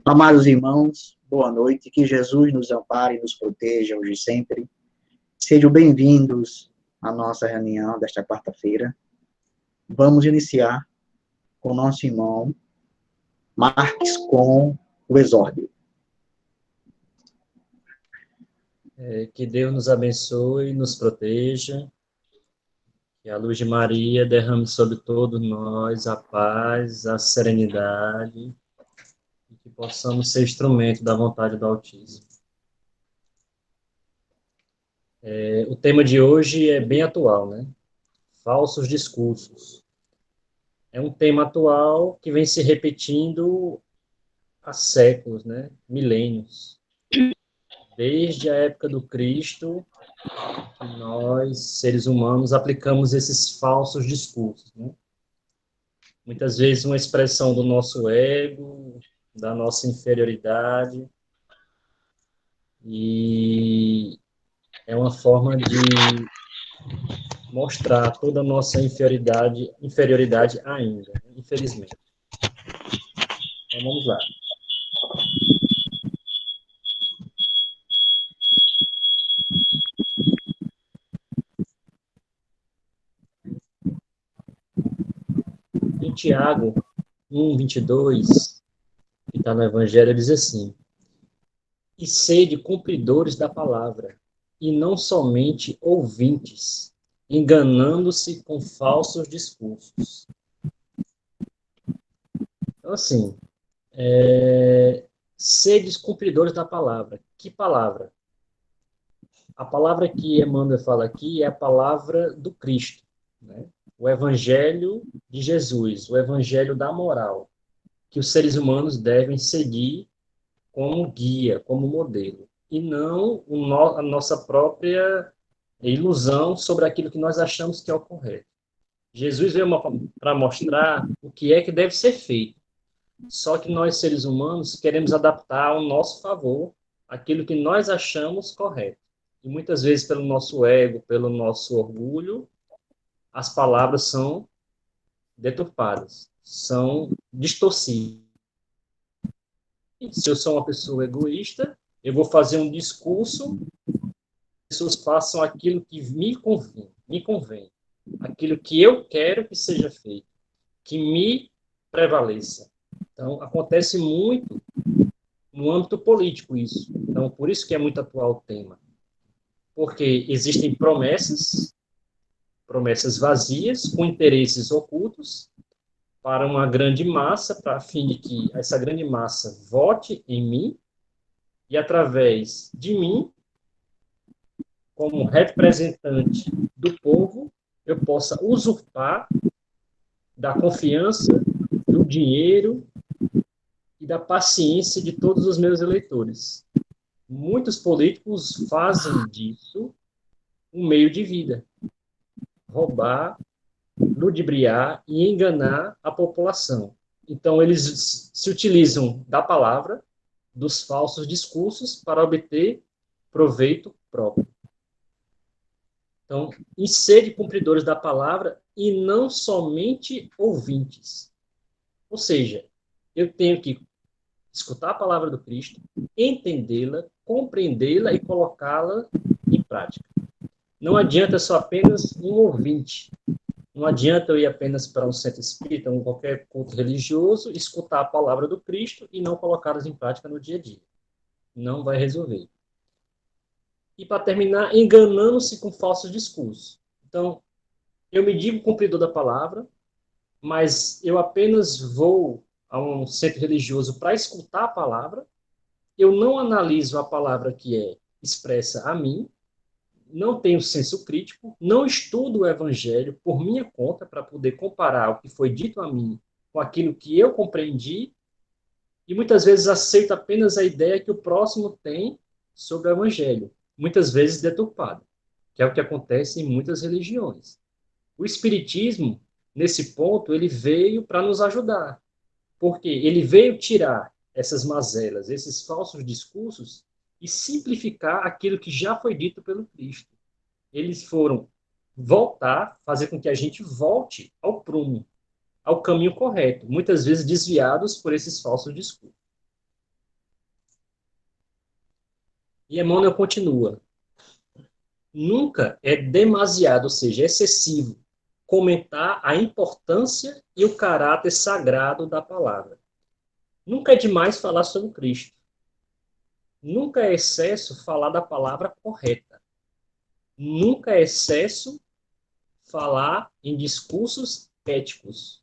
Amados irmãos, boa noite, que Jesus nos ampare e nos proteja hoje e sempre. Sejam bem-vindos à nossa reunião desta quarta-feira. Vamos iniciar com o nosso irmão Marques com o exórdio. Que Deus nos abençoe e nos proteja, que a luz de Maria derrame sobre todos nós a paz, a serenidade, e que possamos ser instrumento da vontade do Altíssimo. O tema de hoje é bem atual, né? Falsos discursos. É um tema atual que vem se repetindo há séculos, né? Milênios. Desde a época do Cristo, que nós, seres humanos, aplicamos esses falsos discursos, né? Muitas vezes uma expressão do nosso ego, da nossa inferioridade, e é uma forma de mostrar toda a nossa inferioridade ainda, infelizmente. Então vamos lá. Em Tiago 1:22, que está no Evangelho, diz assim: e sede cumpridores da palavra, e não somente ouvintes, enganando-se com falsos discursos. Então, assim, sedes cumpridores da palavra. Que palavra? A palavra que Emmanuel fala aqui é a palavra do Cristo, né? O Evangelho de Jesus, o Evangelho da moral, que os seres humanos devem seguir como guia, como modelo, e não a nossa própria ilusão sobre aquilo que nós achamos que é o correto. Jesus veio para mostrar o que é que deve ser feito. Só que nós, seres humanos, queremos adaptar ao nosso favor aquilo que nós achamos correto. E muitas vezes, pelo nosso ego, pelo nosso orgulho, as palavras são deturpadas, são distorcidas. Se eu sou uma pessoa egoísta, eu vou fazer um discurso, as pessoas façam aquilo que me convém, aquilo que eu quero que seja feito, que me prevaleça. Então, acontece muito no âmbito político isso. Então, por isso que é muito atual o tema. Porque existem promessas vazias, com interesses ocultos, para uma grande massa, para fim de que essa grande massa vote em mim, e através de mim, como representante do povo, eu possa usurpar da confiança, do dinheiro e da paciência de todos os meus eleitores. Muitos políticos fazem disso um meio de vida. Roubar, ludibriar e enganar a população. Então, eles se utilizam da palavra, dos falsos discursos, para obter proveito próprio. Então, e sede cumpridores da palavra e não somente ouvintes. Ou seja, eu tenho que escutar a palavra do Cristo, entendê-la, compreendê-la e colocá-la em prática. Não adianta só apenas um ouvinte. Não adianta eu ir apenas para um centro espírita ou qualquer culto religioso, escutar a palavra do Cristo e não colocá-las em prática no dia a dia. Não vai resolver. E, para terminar, enganando-se com falsos discursos. Então, eu me digo cumpridor da palavra, mas eu apenas vou a um centro religioso para escutar a palavra, eu não analiso a palavra que é expressa a mim, não tenho senso crítico, não estudo o evangelho por minha conta para poder comparar o que foi dito a mim com aquilo que eu compreendi, e muitas vezes aceito apenas a ideia que o próximo tem sobre o evangelho, muitas vezes deturpado, que é o que acontece em muitas religiões. O espiritismo, nesse ponto, ele veio para nos ajudar, porque ele veio tirar essas mazelas, esses falsos discursos, e simplificar aquilo que já foi dito pelo Cristo. Eles foram voltar, fazer com que a gente volte ao prumo, ao caminho correto, muitas vezes desviados por esses falsos discursos. E Emmanuel continua: nunca é demasiado, ou seja, excessivo, comentar a importância e o caráter sagrado da palavra. Nunca é demais falar sobre Cristo. Nunca é excesso falar da palavra correta. Nunca é excesso falar em discursos éticos.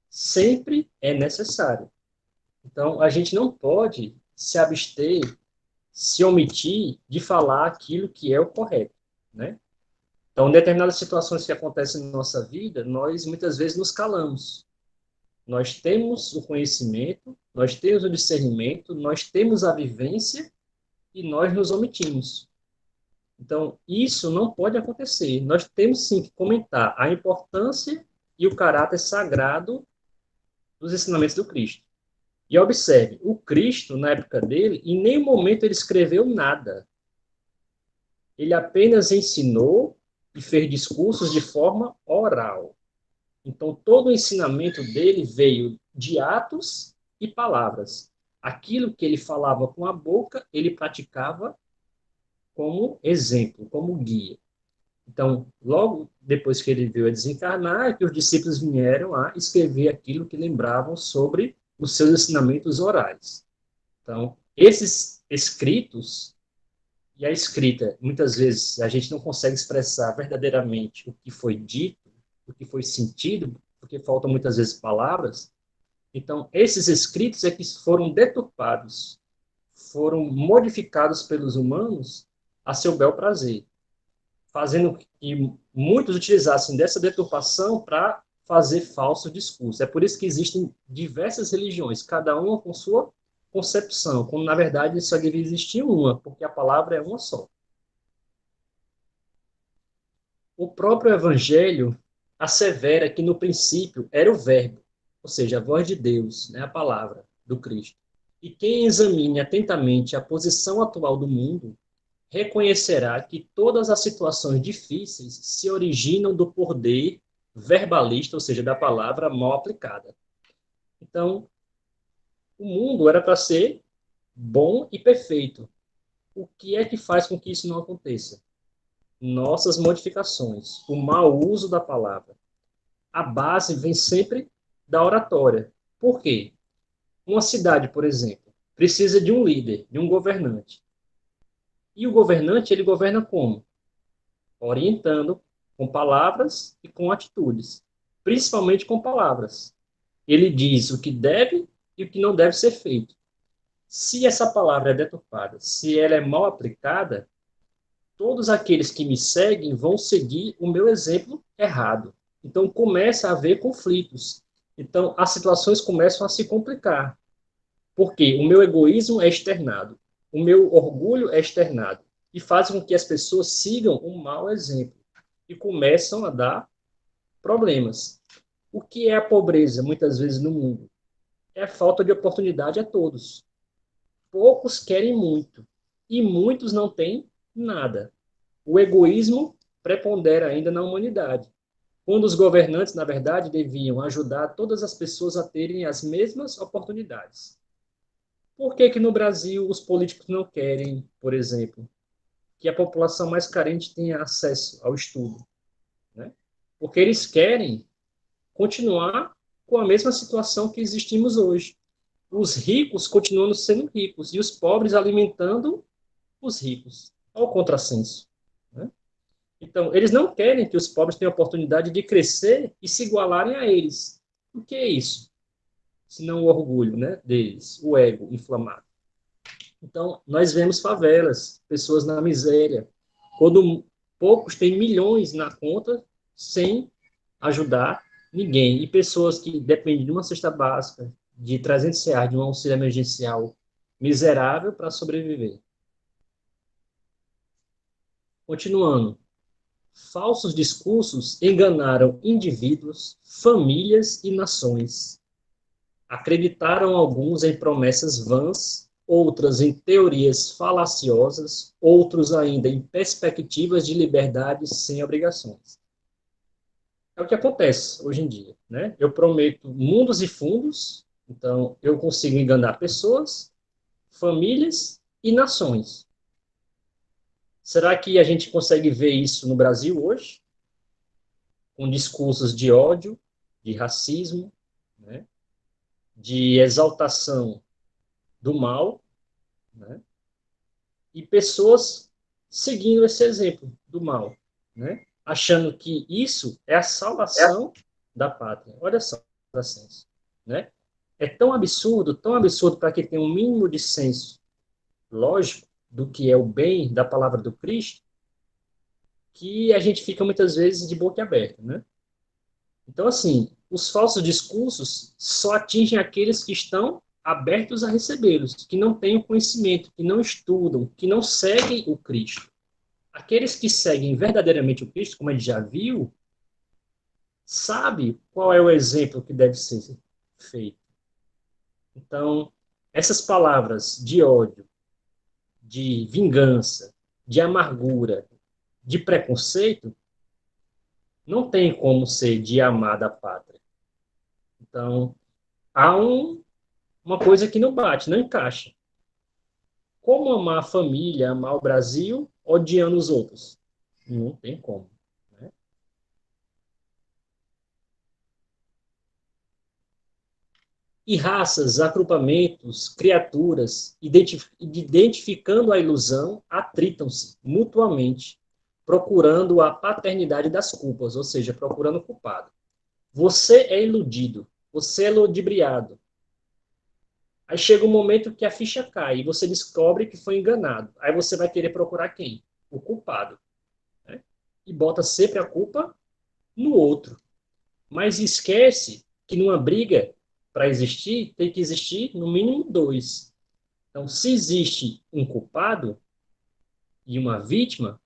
Sempre é necessário. Então, a gente não pode se abster, se omitir de falar aquilo que é o correto, né? Então, em determinadas situações que acontecem na nossa vida, nós muitas vezes nos calamos. Nós temos o conhecimento, nós temos o discernimento, nós temos a vivência e nós nos omitimos. Então, isso não pode acontecer. Nós temos sim que comentar a importância e o caráter sagrado dos ensinamentos do Cristo. E observe, o Cristo, na época dele, em nenhum momento ele escreveu nada. Ele apenas ensinou e fez discursos de forma oral. Então, todo o ensinamento dele veio de atos e palavras. Aquilo que ele falava com a boca, ele praticava como exemplo, como guia. Então, logo depois que ele veio a desencarnar, é que os discípulos vieram a escrever aquilo que lembravam sobre os seus ensinamentos orais. Então, esses escritos, e a escrita, muitas vezes a gente não consegue expressar verdadeiramente o que foi dito, o que foi sentido, porque faltam muitas vezes palavras. Então, esses escritos é que foram deturpados, foram modificados pelos humanos a seu bel prazer, fazendo que muitos utilizassem dessa deturpação para fazer falso discurso. É por isso que existem diversas religiões, cada uma com sua concepção, quando na verdade só devia existir uma, porque a palavra é uma só. O próprio Evangelho assevera que no princípio era o Verbo, ou seja, a voz de Deus, né, a palavra do Cristo. E quem examine atentamente a posição atual do mundo, reconhecerá que todas as situações difíceis se originam do poder verbalista, ou seja, da palavra mal aplicada. Então, o mundo era para ser bom e perfeito. O que é que faz com que isso não aconteça? Nossas modificações, o mau uso da palavra. A base vem sempre da oratória. Por quê? Uma cidade, por exemplo, precisa de um líder, de um governante. E o governante, ele governa como? Orientando com palavras e com atitudes, principalmente com palavras. Ele diz o que deve e o que não deve ser feito. Se essa palavra é deturpada, se ela é mal aplicada, todos aqueles que me seguem vão seguir o meu exemplo errado. Então começa a haver conflitos. Então as situações começam a se complicar. Porque o meu egoísmo é externado, o meu orgulho é externado e faz com que as pessoas sigam um mau exemplo e começam a dar problemas. O que é a pobreza, muitas vezes, no mundo? É a falta de oportunidade a todos. Poucos querem muito e muitos não têm nada. O egoísmo prepondera ainda na humanidade, quando os governantes, na verdade, deviam ajudar todas as pessoas a terem as mesmas oportunidades. Por que que no Brasil os políticos não querem, por exemplo, que a população mais carente tenha acesso ao estudo, né? Porque eles querem continuar com a mesma situação que existimos hoje. Os ricos continuando sendo ricos e os pobres alimentando os ricos. Olha o contrassenso, né? Então, eles não querem que os pobres tenham a oportunidade de crescer e se igualarem a eles. O que é isso? Senão o orgulho, né, deles, o ego inflamado. Então, nós vemos favelas, pessoas na miséria, quando poucos têm milhões na conta sem ajudar ninguém. E pessoas que dependem de uma cesta básica, de R$ 300, de um auxílio emergencial miserável para sobreviver. Continuando. Falsos discursos enganaram indivíduos, famílias e nações. Acreditaram alguns em promessas vãs, outras em teorias falaciosas, outros ainda em perspectivas de liberdade sem obrigações. É o que acontece hoje em dia, né? Eu prometo mundos e fundos, então eu consigo enganar pessoas, famílias e nações. Será que a gente consegue ver isso no Brasil hoje? Com discursos de ódio, de racismo, né? De exaltação do mal, né? E pessoas seguindo esse exemplo do mal, né? Achando que isso é a salvação da pátria. Olha só, né? É tão absurdo para que tenha um mínimo de senso lógico do que é o bem da palavra do Cristo, que a gente fica muitas vezes de boca aberta, né? Então, assim, os falsos discursos só atingem aqueles que estão abertos a recebê-los, que não têm o conhecimento, que não estudam, que não seguem o Cristo. Aqueles que seguem verdadeiramente o Cristo, como a gente já viu, sabe qual é o exemplo que deve ser feito. Então, essas palavras de ódio, de vingança, de amargura, de preconceito, não tem como ser de amar da pátria. Então, há uma coisa que não bate, não encaixa. Como amar a família, amar o Brasil, odiando os outros? Não tem como. Né? E raças, agrupamentos, criaturas, identificando a ilusão, atritam-se mutuamente, procurando a paternidade das culpas, ou seja, procurando o culpado. Você é iludido, você é ludibriado. Aí chega um momento que a ficha cai e você descobre que foi enganado. Aí você vai querer procurar quem? O culpado. Né? E bota sempre a culpa no outro. Mas esquece que numa briga, para existir, tem que existir no mínimo dois. Então, se existe um culpado e uma vítima,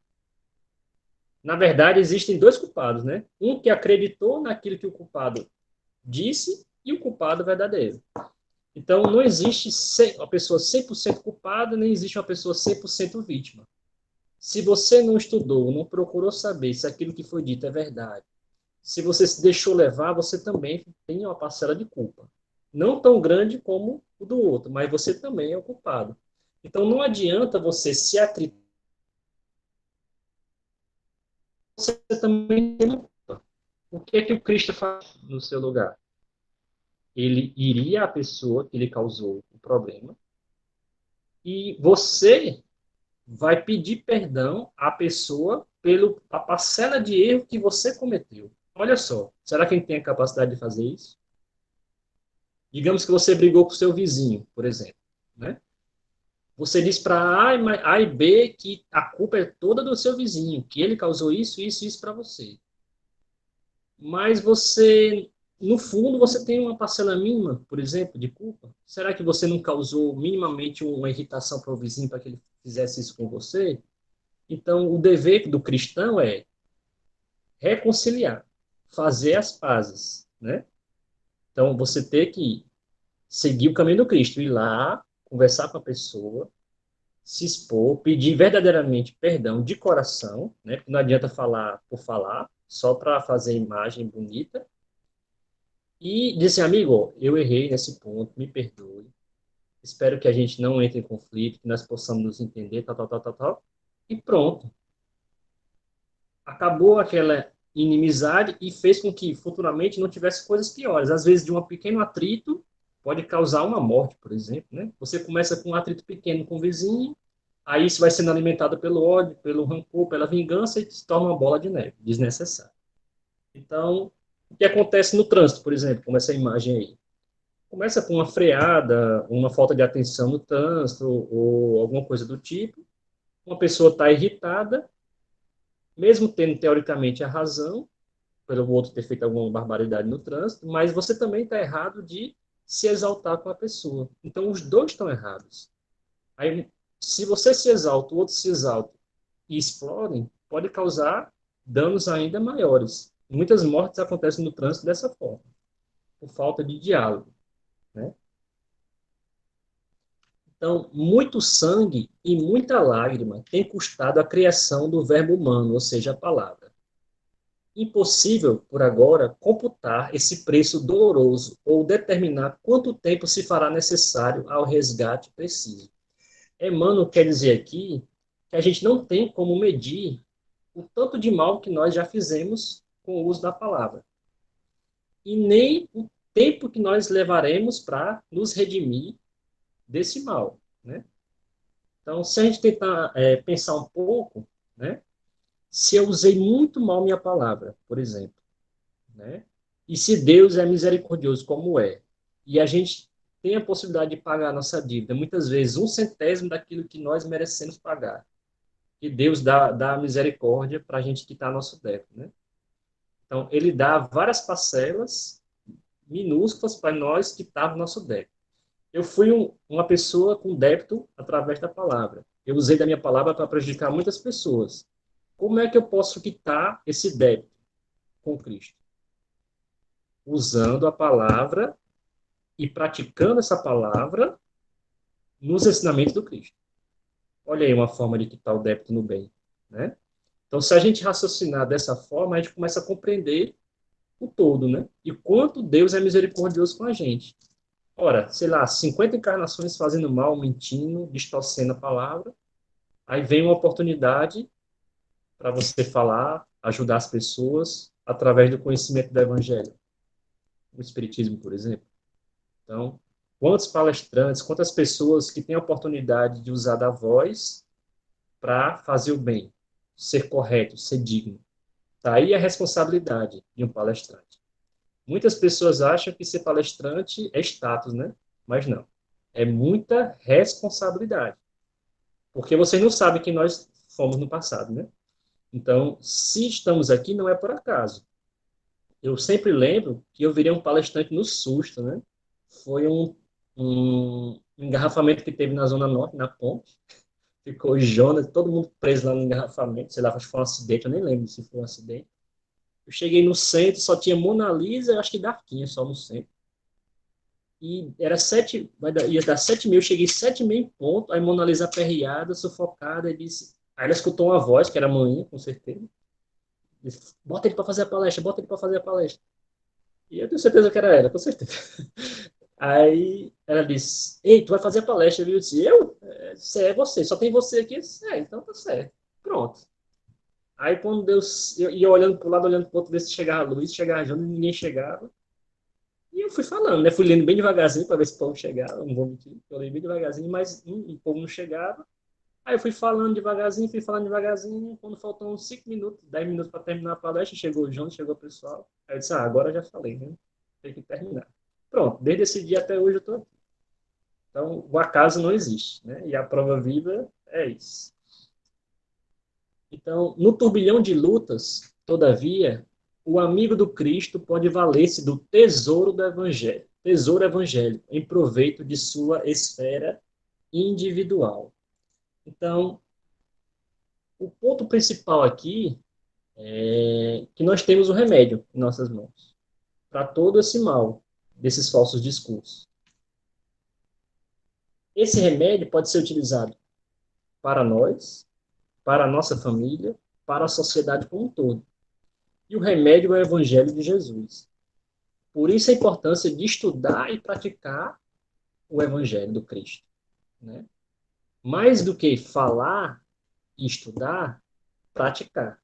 na verdade existem dois culpados, né? Um que acreditou naquilo que o culpado disse e o culpado verdadeiro. Então, não existe uma pessoa 100% culpada, nem existe uma pessoa 100% vítima. Se você não estudou, não procurou saber se aquilo que foi dito é verdade, se você se deixou levar, você também tem uma parcela de culpa. Não tão grande como o do outro, mas você também é o culpado. Então, não adianta você se atribuir, você também tem uma culpa. O que é que o Cristo faz no seu lugar? Ele iria à pessoa que lhe causou o problema e você vai pedir perdão à pessoa pela parcela de erro que você cometeu. Olha só, será que a gente tem a capacidade de fazer isso? Digamos que você brigou com o seu vizinho, por exemplo, né? Você diz para A e B que a culpa é toda do seu vizinho, que ele causou isso, isso e isso para você. Mas você, no fundo, você tem uma parcela mínima, por exemplo, de culpa. Será que você não causou minimamente uma irritação para o vizinho para que ele fizesse isso com você? Então, o dever do cristão é reconciliar, fazer as pazes, né? Então, você tem que seguir o caminho do Cristo, ir lá, conversar com a pessoa, se expor, pedir verdadeiramente perdão de coração, né? Porque não adianta falar por falar, só para fazer imagem bonita, e dizer, amigo, eu errei nesse ponto, me perdoe, espero que a gente não entre em conflito, que nós possamos nos entender, tal, tal, tal, tal, tal, e pronto. Acabou aquela inimizade e fez com que futuramente não tivesse coisas piores. Às vezes, de um pequeno atrito pode causar uma morte, por exemplo, né? Você começa com um atrito pequeno com o vizinho, aí isso vai sendo alimentado pelo ódio, pelo rancor, pela vingança e se torna uma bola de neve desnecessária. Então, o que acontece no trânsito, por exemplo, como essa imagem aí? Começa com uma freada, uma falta de atenção no trânsito ou alguma coisa do tipo. Uma pessoa está irritada, mesmo tendo teoricamente a razão, pelo outro ter feito alguma barbaridade no trânsito, mas você também está errado de se exaltar com a pessoa. Então, os dois estão errados. Aí, se você se exalta, o outro se exalta e explodem, pode causar danos ainda maiores. Muitas mortes acontecem no trânsito dessa forma, por falta de diálogo, né? Então, muito sangue e muita lágrima tem custado a criação do verbo humano, ou seja, a palavra. impossível, por agora, computar esse preço doloroso ou determinar quanto tempo se fará necessário ao resgate preciso. Emmanuel quer dizer aqui que a gente não tem como medir o tanto de mal que nós já fizemos com o uso da palavra. E nem o tempo que nós levaremos para nos redimir desse mal, né? Então, se a gente tentar pensar um pouco, né? Se eu usei muito mal minha palavra, por exemplo, né? E se Deus é misericordioso como é, e a gente tem a possibilidade de pagar a nossa dívida, muitas vezes 1/100 daquilo que nós merecemos pagar, e Deus dá a misericórdia para a gente quitar nosso débito, né? Então, ele dá várias parcelas minúsculas para nós quitar o nosso débito. Eu fui uma pessoa com débito através da palavra. Eu usei da minha palavra para prejudicar muitas pessoas. Como é que eu posso quitar esse débito com Cristo? Usando a palavra e praticando essa palavra nos ensinamentos do Cristo. Olha aí uma forma de quitar o débito no bem, né? Então, se a gente raciocinar dessa forma, a gente começa a compreender o todo, né? E quanto Deus é misericordioso com a gente. Ora, sei lá, 50 encarnações fazendo mal, mentindo, distorcendo a palavra, aí vem uma oportunidade para você falar, ajudar as pessoas através do conhecimento do Evangelho. O Espiritismo, por exemplo. Então, quantos palestrantes, quantas pessoas que têm a oportunidade de usar da voz para fazer o bem, ser correto, ser digno. Está aí a responsabilidade de um palestrante. Muitas pessoas acham que ser palestrante é status, né? Mas não. É muita responsabilidade. Porque vocês não sabem quem nós fomos no passado, né? Então, se estamos aqui, não é por acaso. Eu sempre lembro que eu virei um palestrante no susto, né? Foi um engarrafamento que teve na Zona Norte, na ponte. Ficou o Jonas, todo mundo preso lá no engarrafamento. Sei lá, acho que foi um acidente, eu nem lembro se foi um acidente. Eu cheguei no centro, só tinha Mona Lisa, eu acho que Darquinha só no centro. E era 7, ia dar 7h30, eu cheguei 7h30 em ponto, aí Mona Lisa aperreada, sufocada, e disse... Aí ela escutou uma voz, que era a manhã, com certeza. Disse, bota ele para fazer a palestra, bota ele para fazer a palestra. E eu tenho certeza que era ela, com certeza. Aí ela disse, ei, tu vai fazer a palestra, viu? Eu disse, eu? É você, só tem você aqui? Eu disse, então tá certo. Pronto. Aí quando Deus, eu ia olhando para o lado, olhando para o outro, ver se chegava a luz, chegava a Jonas, ninguém chegava. E eu fui falando, né? Fui lendo bem devagarzinho para ver se o povo chegava, não vou mentir. Eu li bem devagarzinho, mas o povo não chegava. Aí eu fui falando devagarzinho, fui falando devagarzinho. Quando faltam uns 5 minutos, 10 minutos para terminar a palestra, chegou o João, chegou o pessoal. Aí eu disse, agora eu já falei, né? Tem que terminar. Pronto, desde esse dia até hoje eu estou aqui. Então, o acaso não existe, né? E a prova viva é isso. Então, no turbilhão de lutas, todavia, o amigo do Cristo pode valer-se do tesouro evangélico, em proveito de sua esfera individual. Então, o ponto principal aqui é que nós temos o remédio em nossas mãos para todo esse mal desses falsos discursos. Esse remédio pode ser utilizado para nós, para a nossa família, para a sociedade como um todo. E o remédio é o Evangelho de Jesus. Por isso a importância de estudar e praticar o Evangelho do Cristo, né? Mais do que falar e estudar, praticar.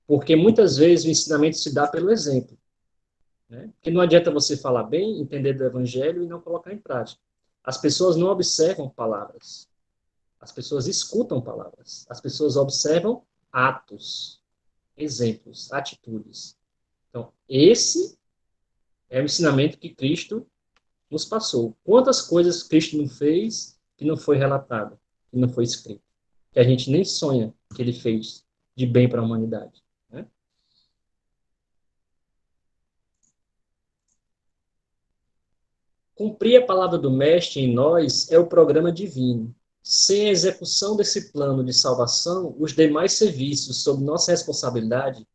Porque muitas vezes o ensinamento se dá pelo exemplo, né? Porque não adianta você falar bem, entender do Evangelho e não colocar em prática. As pessoas não observam palavras. As pessoas escutam palavras. As pessoas observam atos, exemplos, atitudes. Então, esse é o ensinamento que Cristo nos passou. Quantas coisas Cristo não fez que não foi relatado, que não foi escrito, que a gente nem sonha que ele fez de bem para a humanidade, né? Cumprir a palavra do Mestre em nós é o programa divino. Sem a execução desse plano de salvação, os demais serviços sob nossa responsabilidade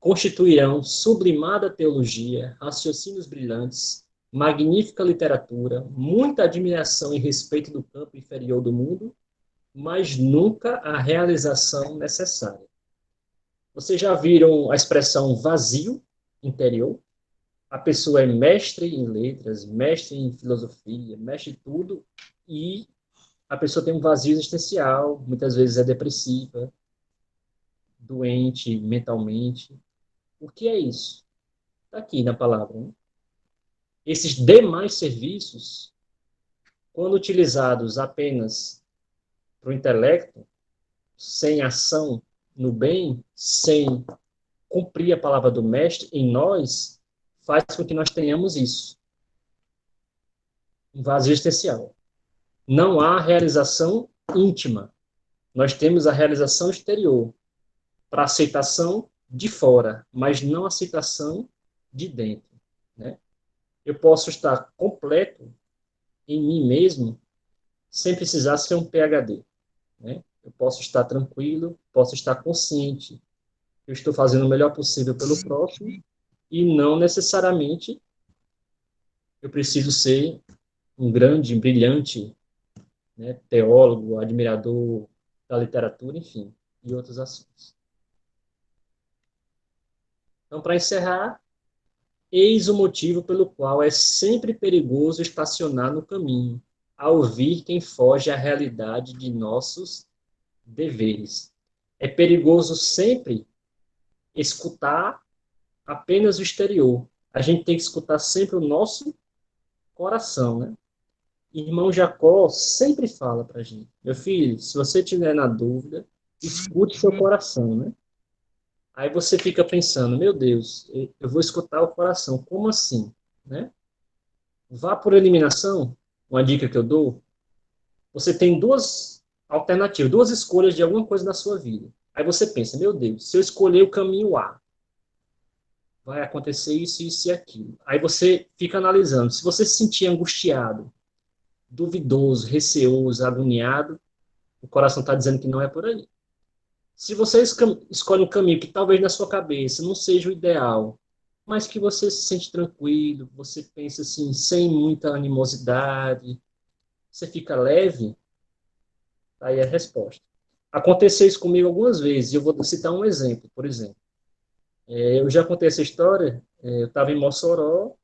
constituirão sublimada teologia, raciocínios brilhantes, magnífica literatura, muita admiração e respeito do campo inferior do mundo, mas nunca a realização necessária. Vocês já viram a expressão vazio interior? A pessoa é mestre em letras, mestre em filosofia, mestre em tudo, e a pessoa tem um vazio existencial, muitas vezes é depressiva, doente mentalmente. O que é isso? Está aqui na palavra, né? Esses demais serviços, quando utilizados apenas para o intelecto, sem ação no bem, sem cumprir a palavra do mestre em nós, faz com que nós tenhamos isso, um vazio existencial. Não há realização íntima. Nós temos a realização exterior, para aceitação de fora, mas não aceitação de dentro, né? Eu posso estar completo em mim mesmo sem precisar ser um PhD, né? Eu posso estar tranquilo, posso estar consciente. Eu estou fazendo o melhor possível pelo próximo e não necessariamente eu preciso ser um grande, brilhante, né, teólogo, admirador da literatura, enfim, e outros assuntos. Então, para encerrar, eis o motivo pelo qual é sempre perigoso estacionar no caminho, ao ouvir quem foge à realidade de nossos deveres. É perigoso sempre escutar apenas o exterior. A gente tem que escutar sempre o nosso coração, né? Irmão Jacó sempre fala para a gente, meu filho, se você estiver na dúvida, escute seu coração, né? Aí você fica pensando, meu Deus, eu vou escutar o coração, como assim, né? Vá por eliminação, uma dica que eu dou, você tem duas alternativas, duas escolhas de alguma coisa na sua vida. Aí você pensa, meu Deus, se eu escolher o caminho A, vai acontecer isso, isso e aquilo. Aí você fica analisando. Se você se sentir angustiado, duvidoso, receoso, agoniado, o coração está dizendo que não é por aí. Se você escolhe um caminho que talvez na sua cabeça não seja o ideal, mas que você se sente tranquilo, você pensa assim, sem muita animosidade, você fica leve, aí é a resposta. Aconteceu isso comigo algumas vezes, e eu vou citar um exemplo, por exemplo. Eu já contei essa história, eu estava em Mossoró,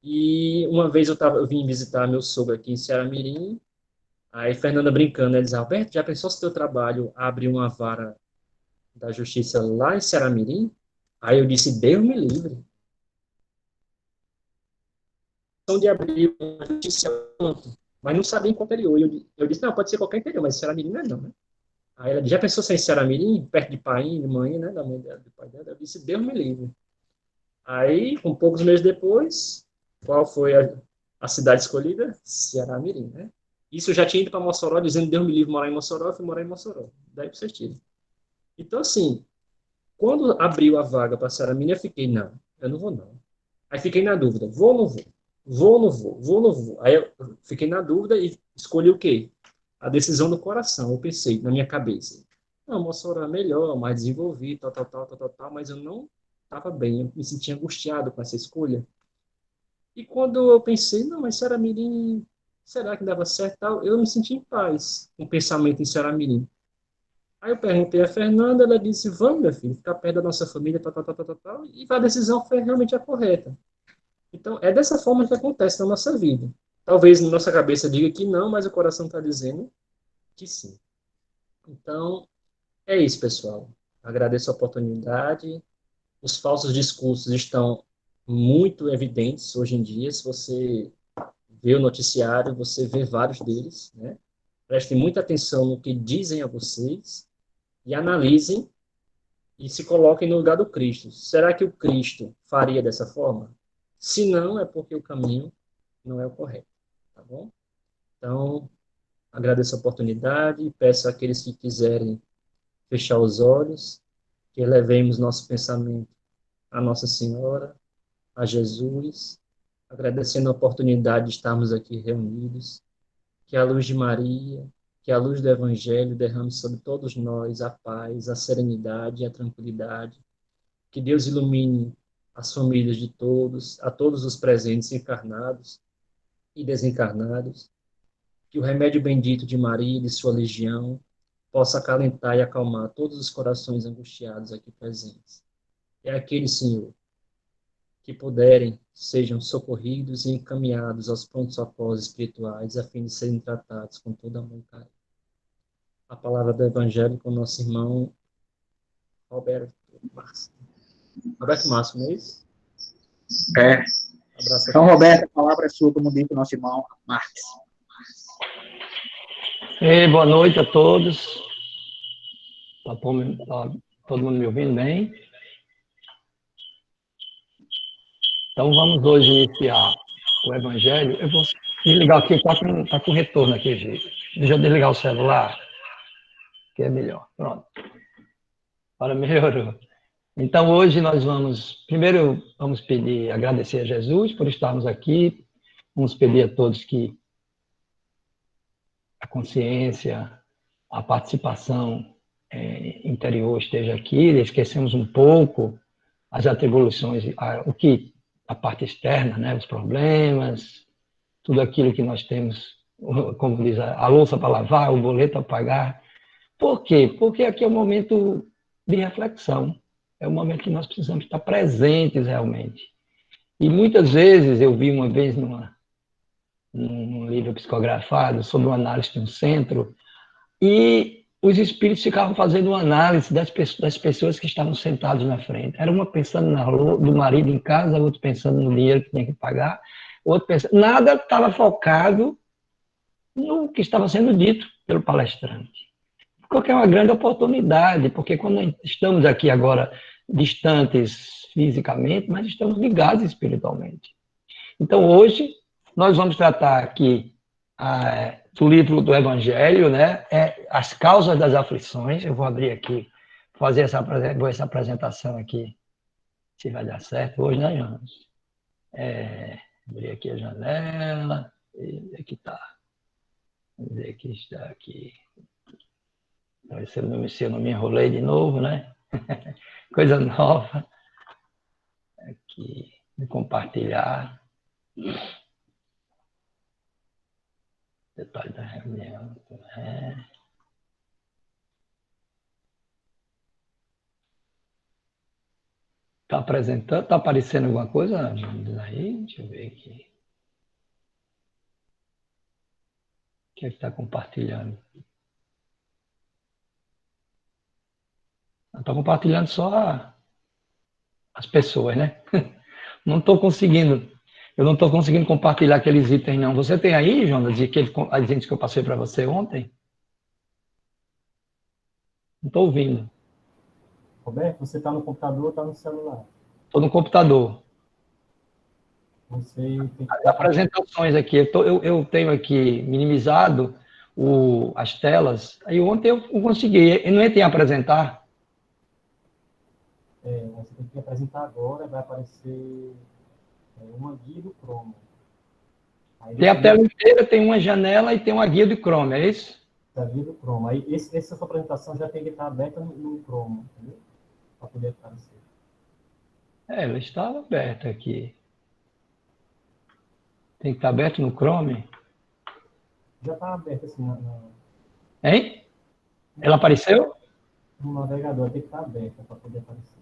e uma vez eu vim visitar meu sogro aqui em Ceará-Mirim, aí Fernanda brincando, ela diz, Alberto, já pensou se teu trabalho abre uma vara da justiça lá em Ceará-Mirim? Aí eu disse, Deus me livre. Então, de abrir uma justiça, mas não sabia em qual interior. Eu disse, não, pode ser qualquer interior, mas Ceará-Mirim não é não, né? Aí ela disse, já pensou se é em Ceará-Mirim, perto de Paim, de mãe, né, da mãe dela, do pai dela? Eu disse, Deus me livre. Aí, com poucos meses depois, qual foi a cidade escolhida? Ceará-Mirim, né? Isso eu já tinha ido para Mossoró, dizendo, Deus me livre morar em Mossoró, eu fui morar em Mossoró. Daí para vocês tirem. Então, assim, quando abriu a vaga para Ceará-Mirim, eu fiquei, não, eu não vou não. Aí fiquei na dúvida, vou ou não vou? Vou ou não vou? Vou ou não vou? Aí eu fiquei na dúvida e escolhi o quê? A decisão do coração. Eu pensei, na minha cabeça, não, Mossoró é melhor, mais desenvolvido, tal, mas eu não estava bem, eu me sentia angustiado com essa escolha. E quando eu pensei, não, mas Ceará-Mirim, será que dava certo? Tal? Eu me senti em paz com o pensamento em Ceará-Mirim. Aí eu perguntei a Fernanda, ela disse, vamos, meu filho, ficar perto da nossa família, tal, e a decisão foi realmente a correta. Então, é dessa forma que acontece na nossa vida. Talvez na nossa cabeça diga que não, mas o coração está dizendo que sim. Então, é isso, pessoal. Agradeço a oportunidade. Os falsos discursos estão muito evidentes hoje em dia. Se você vê o noticiário, você vê vários deles, né? Prestem muita atenção no que dizem a vocês e analisem e se coloquem no lugar do Cristo. Será que o Cristo faria dessa forma? Se não, é porque o caminho não é o correto, tá bom? Então, agradeço a oportunidade e peço àqueles que quiserem fechar os olhos, que elevemos nosso pensamento a Nossa Senhora, a Jesus, agradecendo a oportunidade de estarmos aqui reunidos, que a luz de Maria, que a luz do Evangelho derrame sobre todos nós a paz, a serenidade e a tranquilidade, que Deus ilumine as famílias de todos, a todos os presentes encarnados e desencarnados, que o remédio bendito de Maria e de sua legião possa acalentar e acalmar todos os corações angustiados aqui presentes. É aquele, Senhor, que puderem, sejam socorridos e encaminhados aos prontos-socorros espirituais, a fim de serem tratados com toda amor e carinho. A palavra do Evangelho com o nosso irmão Roberto Márcio. Roberto Márcio, não é isso? É. Abraço a Então, todos. Roberto, a palavra é sua, como disse o nosso irmão Marques. Boa noite a todos. Tá todo mundo me ouvindo bem? Então vamos hoje iniciar o Evangelho. Eu vou desligar aqui, tá com retorno aqui, gente. Deixa eu desligar o celular, que é melhor. Pronto. Agora melhorou. Então hoje nós primeiro vamos agradecer a Jesus por estarmos aqui. Vamos pedir a todos que a consciência, a participação interior esteja aqui, esquecemos um pouco as atribuições, a parte externa, né, os problemas, tudo aquilo que nós temos, como diz, a louça para lavar, o boleto a pagar. Por quê? Porque aqui é um momento de reflexão, é um momento que nós precisamos estar presentes realmente. E muitas vezes, eu vi uma vez num livro psicografado sobre uma análise de um centro, e os espíritos ficavam fazendo uma análise das pessoas que estavam sentadas na frente. Era uma pensando do marido em casa, outro pensando no dinheiro que tinha que pagar, outro pensando... Nada estava focado no que estava sendo dito pelo palestrante. Porque é uma grande oportunidade, porque quando estamos aqui agora distantes fisicamente, mas estamos ligados espiritualmente. Então, hoje, nós vamos tratar aqui do livro do Evangelho, né? As causas das aflições. Eu vou abrir aqui, fazer essa apresentação aqui, se vai dar certo hoje, né, Jonas? Abrir aqui a janela, e aqui está. Vamos ver que está aqui. Se eu não me enrolei de novo, né? Coisa nova. Aqui, compartilhar. Detalhe da reunião. Está apresentando? Está aparecendo alguma coisa aí? Deixa eu ver aqui. O que é que está compartilhando? Está compartilhando só as pessoas, né? Não estou conseguindo. Eu não estou conseguindo compartilhar aqueles itens, não. Você tem aí, Jonas, as itens que eu passei para você ontem? Não estou ouvindo. Roberto, você está no computador ou está no celular? Estou no computador. Você tem que... As apresentações aqui, eu tenho aqui minimizado as telas. Aí ontem eu consegui. Eu não ia ter apresentar. Você tem que apresentar agora, vai aparecer uma guia do Chrome. Tem a tela inteira, tem uma janela e tem uma guia do Chrome, é isso? A guia do Chrome. Aí essa sua apresentação já tem que estar aberta no Chrome, entendeu? Para poder aparecer. Ela estava aberta aqui. Tem que estar aberto no Chrome? Já está aberta assim Hein? Ela apareceu? no navegador, tem que estar aberta para poder aparecer.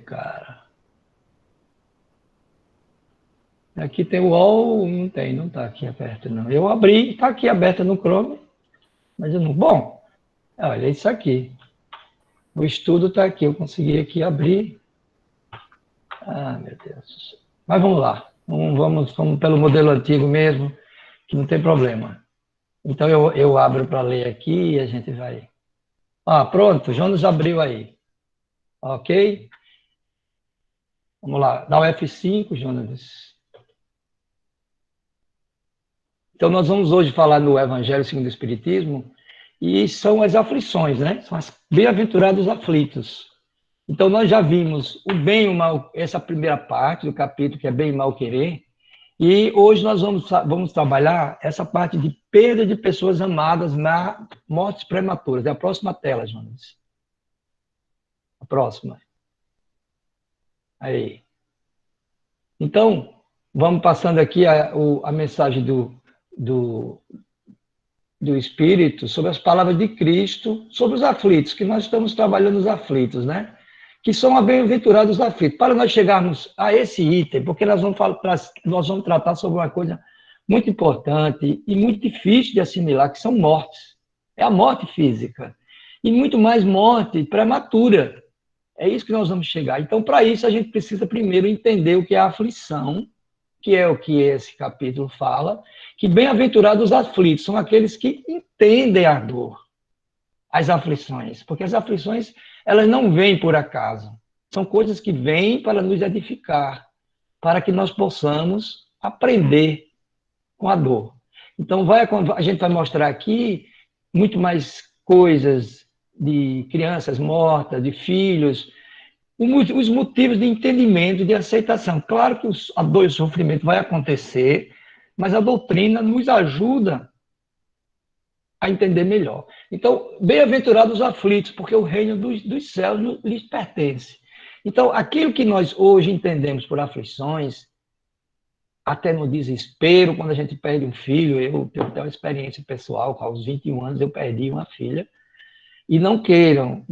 Cara. Aqui tem o UOL, não está aqui aberto, não. Eu abri, está aqui aberta no Chrome, mas eu não... Bom, olha isso aqui. O estudo está aqui, eu consegui aqui abrir. Ah, meu Deus. Mas vamos lá. Vamos pelo modelo antigo mesmo, que não tem problema. Então eu abro para ler aqui e a gente vai... Pronto, Jonas abriu aí. Ok? Vamos lá, dá o F5, Jonas. Então, nós vamos hoje falar no Evangelho segundo o Espiritismo, e são as aflições, né? São as bem-aventurados aflitos. Então, nós já vimos o bem e o mal, essa primeira parte do capítulo, que é bem e mal querer, e hoje nós vamos trabalhar essa parte de perda de pessoas amadas na mortes prematuras. É a próxima tela, Jonas. A próxima. Aí. Então, Vamos passando aqui a mensagem do Espírito sobre as palavras de Cristo, sobre os aflitos, que nós estamos trabalhando os aflitos, né? Que são bem-aventurados os aflitos. Para nós chegarmos a esse item, porque nós vamos tratar sobre uma coisa muito importante e muito difícil de assimilar, que são mortes. É a morte física. E muito mais morte prematura. É isso que nós vamos chegar. Então, para isso, a gente precisa primeiro entender o que é a aflição, que é o que esse capítulo fala, que bem-aventurados os aflitos, são aqueles que entendem a dor, as aflições, porque as aflições, elas não vêm por acaso, são coisas que vêm para nos edificar, para que nós possamos aprender com a dor. Então, a gente vai mostrar aqui muito mais coisas de crianças mortas, de filhos, os motivos de entendimento, de aceitação. Claro que a dor e o sofrimento vai acontecer, mas a doutrina nos ajuda a entender melhor. Então, bem-aventurados os aflitos, porque o reino dos céus lhes pertence. Então, aquilo que nós hoje entendemos por aflições, até no desespero, quando a gente perde um filho, eu tenho até uma experiência pessoal, aos 21 anos eu perdi uma filha, e não queiram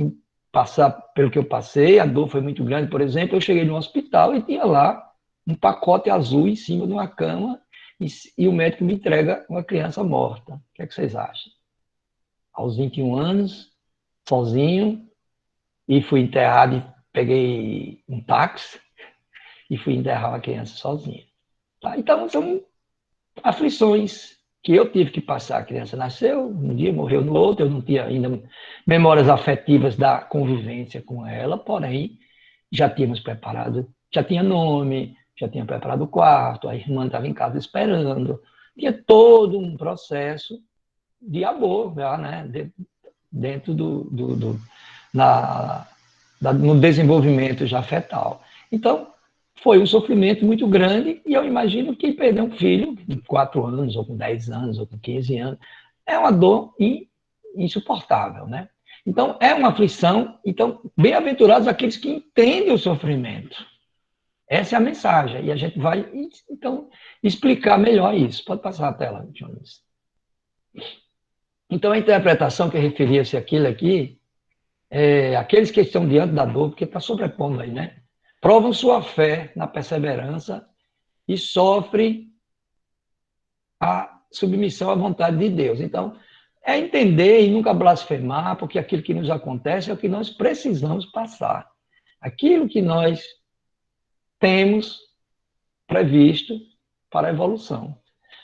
passar pelo que eu passei, a dor foi muito grande. Por exemplo, eu cheguei no hospital e tinha lá um pacote azul em cima de uma cama e o médico me entrega uma criança morta. O que é que vocês acham? Aos 21 anos, sozinho, e fui enterrado, peguei um táxi e fui enterrar uma criança sozinho. Tá? Então, são aflições que eu tive que passar. A criança nasceu, um dia morreu no outro, eu não tinha ainda memórias afetivas da convivência com ela, porém, já tínhamos preparado, já tinha nome, já tinha preparado o quarto, a irmã estava em casa esperando, tinha todo um processo de amor, já, né, dentro no desenvolvimento já fetal. Então, foi um sofrimento muito grande, e eu imagino que perder um filho com 4 anos, ou com 10 anos, ou com 15 anos, é uma dor insuportável, né? Então, é uma aflição. Então, bem-aventurados aqueles que entendem o sofrimento. Essa é a mensagem, e a gente vai, então, explicar melhor isso. Pode passar a tela, Jonas. Então, a interpretação que referia-se àquilo aqui, aqueles que estão diante da dor, porque está sobrepondo aí, né? Provam sua fé na perseverança e sofrem a submissão à vontade de Deus. Então, é entender e nunca blasfemar, porque aquilo que nos acontece é o que nós precisamos passar. Aquilo que nós temos previsto para a evolução.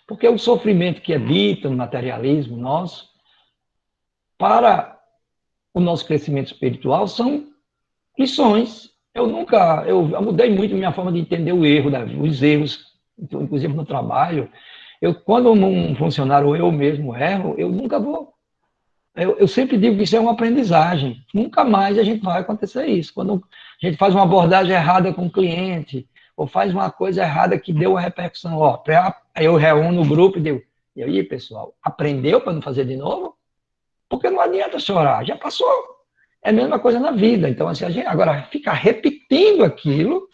Porque o sofrimento que é dito no materialismo nosso, para o nosso crescimento espiritual, são lições. Eu mudei muito minha forma de entender o erro, os erros, inclusive no trabalho. Quando um funcionário ou eu mesmo erro, eu nunca vou. Eu sempre digo que isso é uma aprendizagem. Nunca mais a gente vai acontecer isso. Quando a gente faz uma abordagem errada com o cliente, ou faz uma coisa errada que deu uma repercussão, eu reúno o grupo e digo, e aí, pessoal, aprendeu para não fazer de novo? Porque não adianta chorar, já passou. É a mesma coisa na vida. Então, assim, agora, ficar repetindo aquilo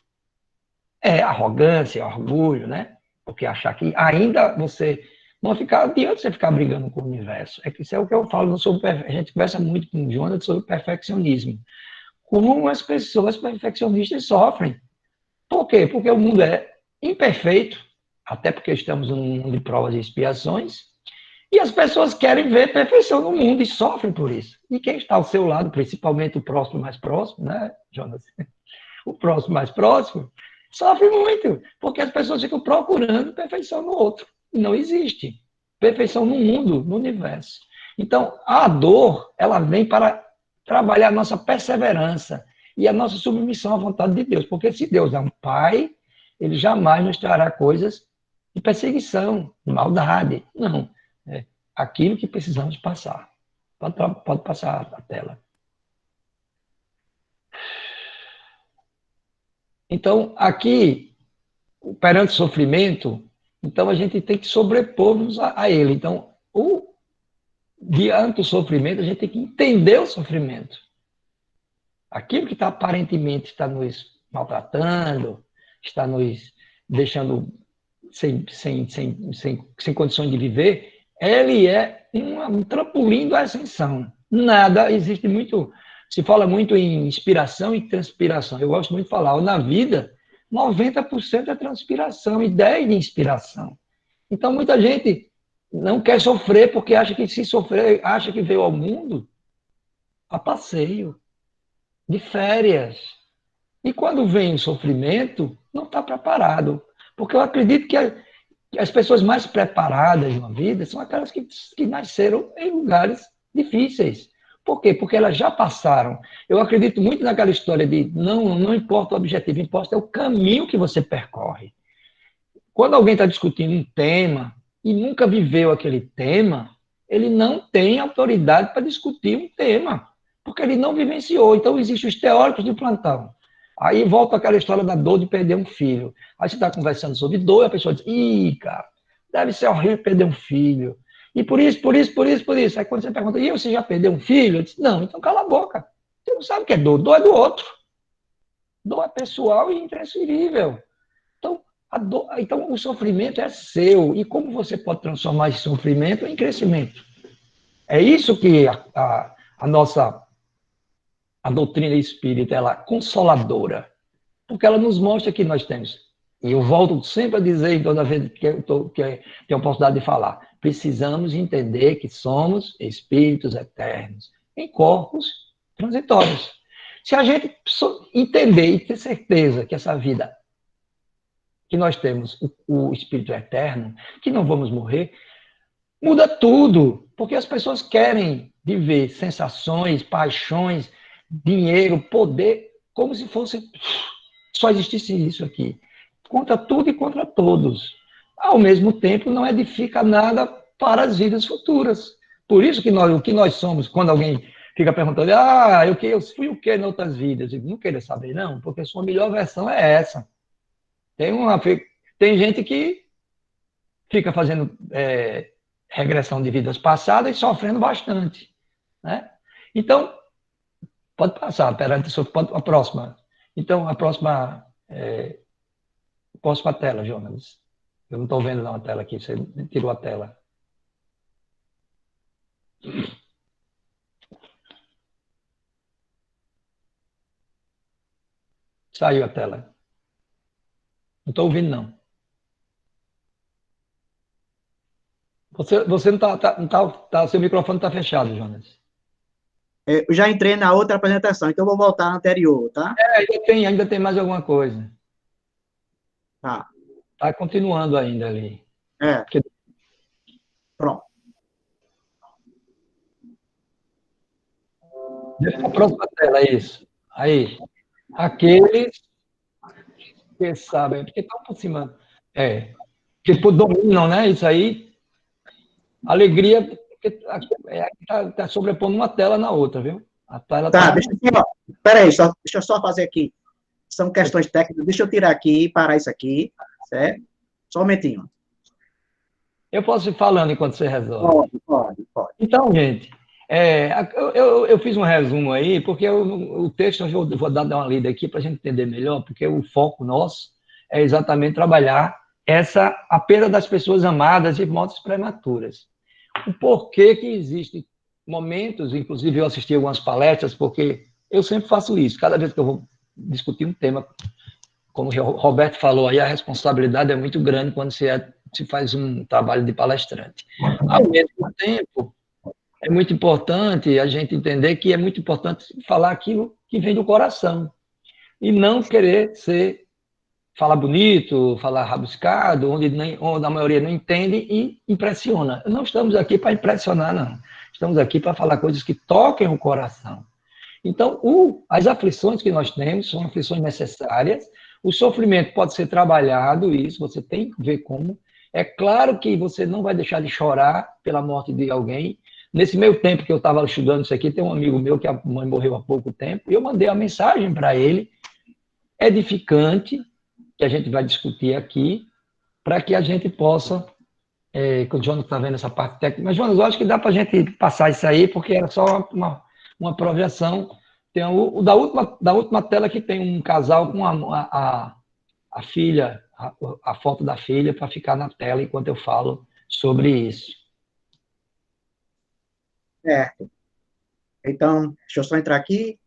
é arrogância, é orgulho, né? Porque achar que ainda você não adianta você ficar brigando com o universo. Isso é o que eu falo a gente conversa muito com o Jonas sobre perfeccionismo. Como as pessoas perfeccionistas sofrem. Por quê? Porque o mundo é imperfeito, até porque estamos num mundo de provas e expiações, e as pessoas querem ver perfeição no mundo e sofrem por isso. E quem está ao seu lado, principalmente o próximo mais próximo, né, Jonas? O próximo mais próximo, sofre muito, porque as pessoas ficam procurando perfeição no outro. E não existe perfeição no mundo, no universo. Então, a dor, ela vem para trabalhar a nossa perseverança e a nossa submissão à vontade de Deus. Porque se Deus é um pai, ele jamais nos trará coisas de perseguição, de maldade. Não. É aquilo que precisamos passar. Pode passar a tela. Então, aqui, perante o sofrimento, então a gente tem que sobrepor-nos a ele. Então, diante do sofrimento, a gente tem que entender o sofrimento. Aquilo que aparentemente está nos maltratando, está nos deixando sem condições de viver, ele é um trampolim da ascensão. Nada, existe muito, se fala muito em inspiração e transpiração. Eu gosto muito de falar, na vida, 90% é transpiração e 10% de inspiração. Então, muita gente não quer sofrer porque acha que se sofrer, acha que veio ao mundo a passeio, de férias. E quando vem o sofrimento, não está preparado. Porque eu acredito que as pessoas mais preparadas na vida são aquelas que nasceram em lugares difíceis. Por quê? Porque elas já passaram. Eu acredito muito naquela história de não importa o objetivo, importa o caminho que você percorre. Quando alguém está discutindo um tema e nunca viveu aquele tema, ele não tem autoridade para discutir um tema, porque ele não vivenciou. Então, existem os teóricos de plantão. Aí volta aquela história da dor de perder um filho. Aí você está conversando sobre dor e a pessoa diz, cara, deve ser horrível perder um filho. E por isso. Aí quando você pergunta, e você já perdeu um filho? Eu disse, não, então cala a boca. Você não sabe o que é dor. Dor é do outro. Dor é pessoal e intransferível. Então, o sofrimento é seu. E como você pode transformar esse sofrimento em crescimento? É isso que a nossa doutrina espírita ela é consoladora. Porque ela nos mostra que nós temos. E eu volto sempre a dizer, toda vez que eu tenho a oportunidade de falar, precisamos entender que somos espíritos eternos em corpos transitórios. Se a gente entender e ter certeza que essa vida que nós temos o Espírito Eterno, que não vamos morrer, muda tudo, porque as pessoas querem viver sensações, paixões, dinheiro, poder, como se fosse só existisse isso aqui. Contra tudo e contra todos. Ao mesmo tempo, não edifica nada para as vidas futuras. Por isso que o que nós somos, quando alguém fica perguntando, eu fui o que em outras vidas? Eu não queria saber, não, porque a sua melhor versão é essa. Tem gente que fica fazendo regressão de vidas passadas e sofrendo bastante. Né? Então, pode passar, a próxima. Então, a próxima tela, Jonas. Eu não estou vendo a tela aqui, você tirou a tela. Saiu a tela. Não estou ouvindo, não. Você não seu microfone está fechado, Jonas. Eu já entrei na outra apresentação, então vou voltar à anterior, tá? Ainda tem mais alguma coisa. Tá. Está continuando ainda ali. Pronto. A próxima tela, é isso. Aí. Aqueles que sabem, porque estão por cima. Que dominam, né? Isso aí. Alegria, porque está sobrepondo uma tela na outra, viu? A tela deixa eu só fazer aqui. São questões técnicas. Deixa eu tirar aqui e parar isso aqui, certo? Só um momentinho. Eu posso ir falando enquanto você resolve? Pode. Então, gente, eu fiz um resumo aí, porque o texto eu vou dar uma lida aqui para a gente entender melhor, porque o foco nosso é exatamente trabalhar a perda das pessoas amadas e mortes prematuras. O porquê que existem momentos, inclusive eu assisti algumas palestras, porque eu sempre faço isso, cada vez que eu vou discutir um tema, como o Roberto falou aí, a responsabilidade é muito grande quando se faz um trabalho de palestrante. Ao mesmo tempo, é muito importante a gente entender que é muito importante falar aquilo que vem do coração, e não querer falar bonito, falar rabiscado, onde a maioria não entende e impressiona. Não estamos aqui para impressionar, não. Estamos aqui para falar coisas que toquem o coração. Então, as aflições que nós temos são aflições necessárias. O sofrimento pode ser trabalhado, isso você tem que ver como. É claro que você não vai deixar de chorar pela morte de alguém. Nesse meio tempo que eu estava estudando isso aqui, tem um amigo meu que a mãe morreu há pouco tempo, e eu mandei uma mensagem para ele, edificante, que a gente vai discutir aqui, para que a gente possa, que o Jonas está vendo essa parte técnica, mas, Jonas, eu acho que dá para a gente passar isso aí, porque era só uma projeção. Tem da última tela que tem um casal com a filha, a foto da filha para ficar na tela enquanto eu falo sobre isso. Certo. Então, deixa eu só entrar aqui.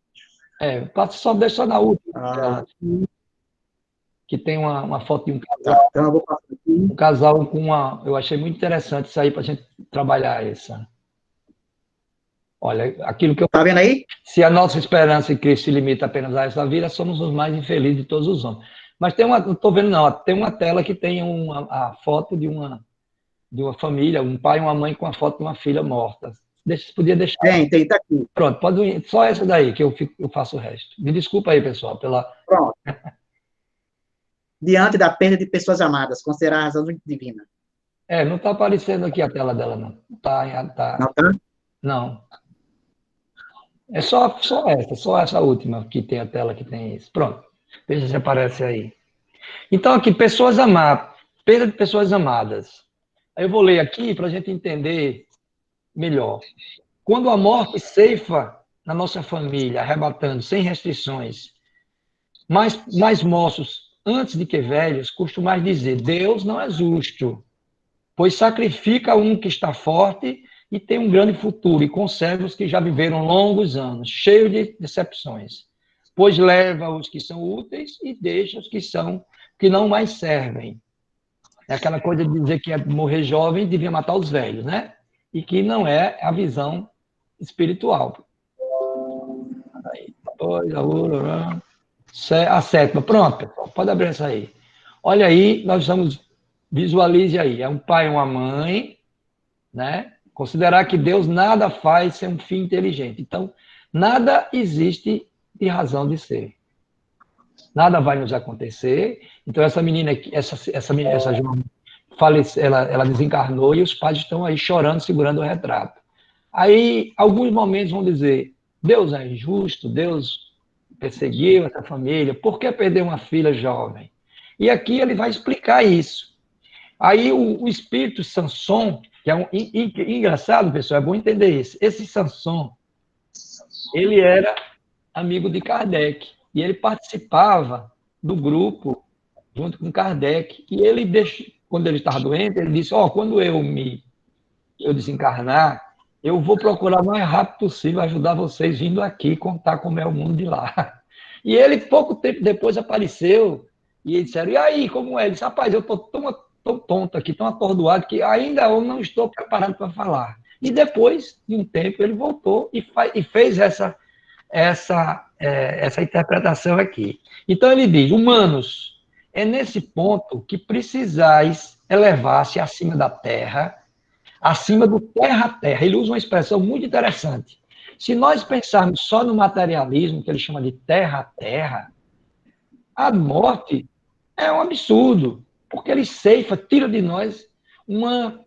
Só deixa na última Ah, tela, que tem uma foto de um tá. casal. Então, eu vou passar aqui. Um casal com uma... Eu achei muito interessante isso aí para a gente trabalhar essa. Olha, aquilo que eu... Tá vendo aí? Se a nossa esperança em Cristo se limita apenas a essa vida, somos os mais infelizes de todos os homens. Mas tem uma... Não estou vendo, não. Tem uma tela que tem a foto de uma família, um pai e uma mãe com a foto de uma filha morta. Podia deixar. Tem, tá aqui. Pronto, pode ir. Só essa daí que eu faço o resto. Me desculpa aí, pessoal, pela... Pronto. Diante da perda de pessoas amadas, considerar a razão divina. não está aparecendo aqui a tela dela, não. Não tá? Não. É só essa última que tem a tela que tem isso. Pronto. Veja se aparece aí. Então, aqui, pessoas amadas. Perda de pessoas amadas. Aí eu vou ler aqui para a gente entender melhor. Quando a morte ceifa na nossa família, arrebatando, sem restrições, mais moços antes de que velhos, costumais dizer, Deus não é justo, pois sacrifica um que está forte e tem um grande futuro, e conserva os que já viveram longos anos, cheios de decepções, pois leva os que são úteis e deixa os que não mais servem. É aquela coisa de dizer que morrer jovem devia matar os velhos, né? E que não é a visão espiritual. A sétima. Pronto, pessoal. Pode abrir essa aí. Olha aí, nós estamos... Visualize aí. É um pai e uma mãe, né? Considerar que Deus nada faz sem um fim inteligente. Então, nada existe de razão de ser. Nada vai nos acontecer. Então, essa menina aqui, essa jovem, ela desencarnou e os pais estão aí chorando, segurando o retrato. Aí, alguns momentos vão dizer, Deus é injusto, Deus perseguiu essa família, por que perder uma filha jovem? E aqui ele vai explicar isso. Aí o espírito Sanson, que é engraçado, pessoal, é bom entender isso. Esse Sanson, ele era amigo de Kardec, e ele participava do grupo junto com Kardec, e ele quando ele estava doente, ele disse, quando eu desencarnar, eu vou procurar o mais rápido possível ajudar vocês vindo aqui contar como é o mundo de lá. E ele, pouco tempo depois, apareceu e eles disseram, e aí, como é? Ele disse, rapaz, eu estou tão tonto aqui, tão atordoado, que ainda eu não estou preparado para falar. E depois de um tempo, ele voltou e fez essa interpretação aqui. Então, ele diz, humanos, é nesse ponto que precisais elevar-se acima da terra, acima do terra-terra. Ele usa uma expressão muito interessante. Se nós pensarmos só no materialismo, que ele chama de terra-terra, a morte é um absurdo, porque ele ceifa, tira de nós uma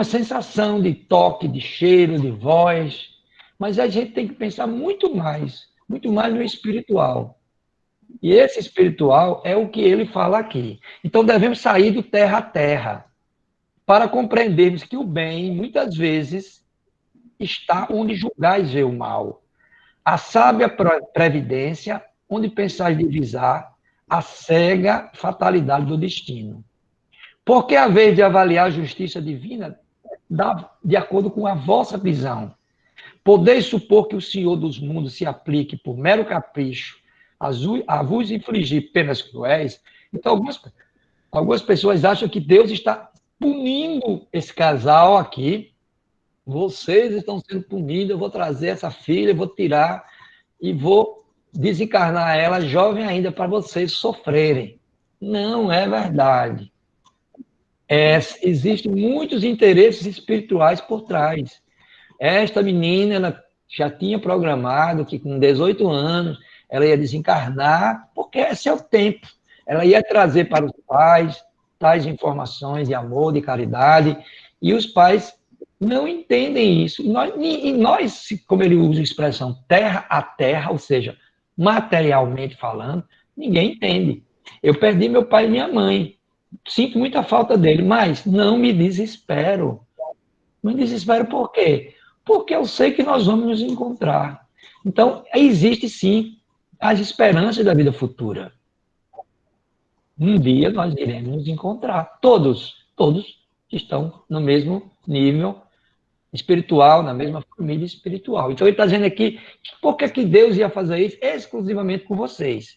sensação de toque, de cheiro, de voz, mas a gente tem que pensar muito mais no espiritual. E esse espiritual é o que ele fala aqui. Então devemos sair do terra-terra, para compreendermos que o bem, muitas vezes, está onde julgais ver o mal. A sábia previdência, onde pensais divisar a cega fatalidade do destino. Porque, a vez de avaliar a justiça divina, de acordo com a vossa visão, podeis supor que o Senhor dos mundos se aplique por mero capricho a vos infligir penas cruéis? Então, algumas pessoas acham que Deus está punindo esse casal aqui. Vocês estão sendo punidos, eu vou trazer essa filha, vou tirar e vou desencarnar ela jovem ainda para vocês sofrerem. Não é verdade. Existem muitos interesses espirituais por trás. Esta menina, ela já tinha programado que com 18 anos ela ia desencarnar, porque esse é o tempo. Ela ia trazer para os pais tais informações de amor, de caridade, e os pais não entendem isso. E nós, como ele usa a expressão terra a terra, ou seja, materialmente falando, ninguém entende. Eu perdi meu pai e minha mãe, sinto muita falta dele, mas não me desespero. Não me desespero por quê? Porque eu sei que nós vamos nos encontrar. Então, existe sim as esperanças da vida futura. um dia nós iremos nos encontrar. Todos estão no mesmo nível espiritual, na mesma família espiritual. Então ele está dizendo aqui, por que Deus ia fazer isso exclusivamente com vocês?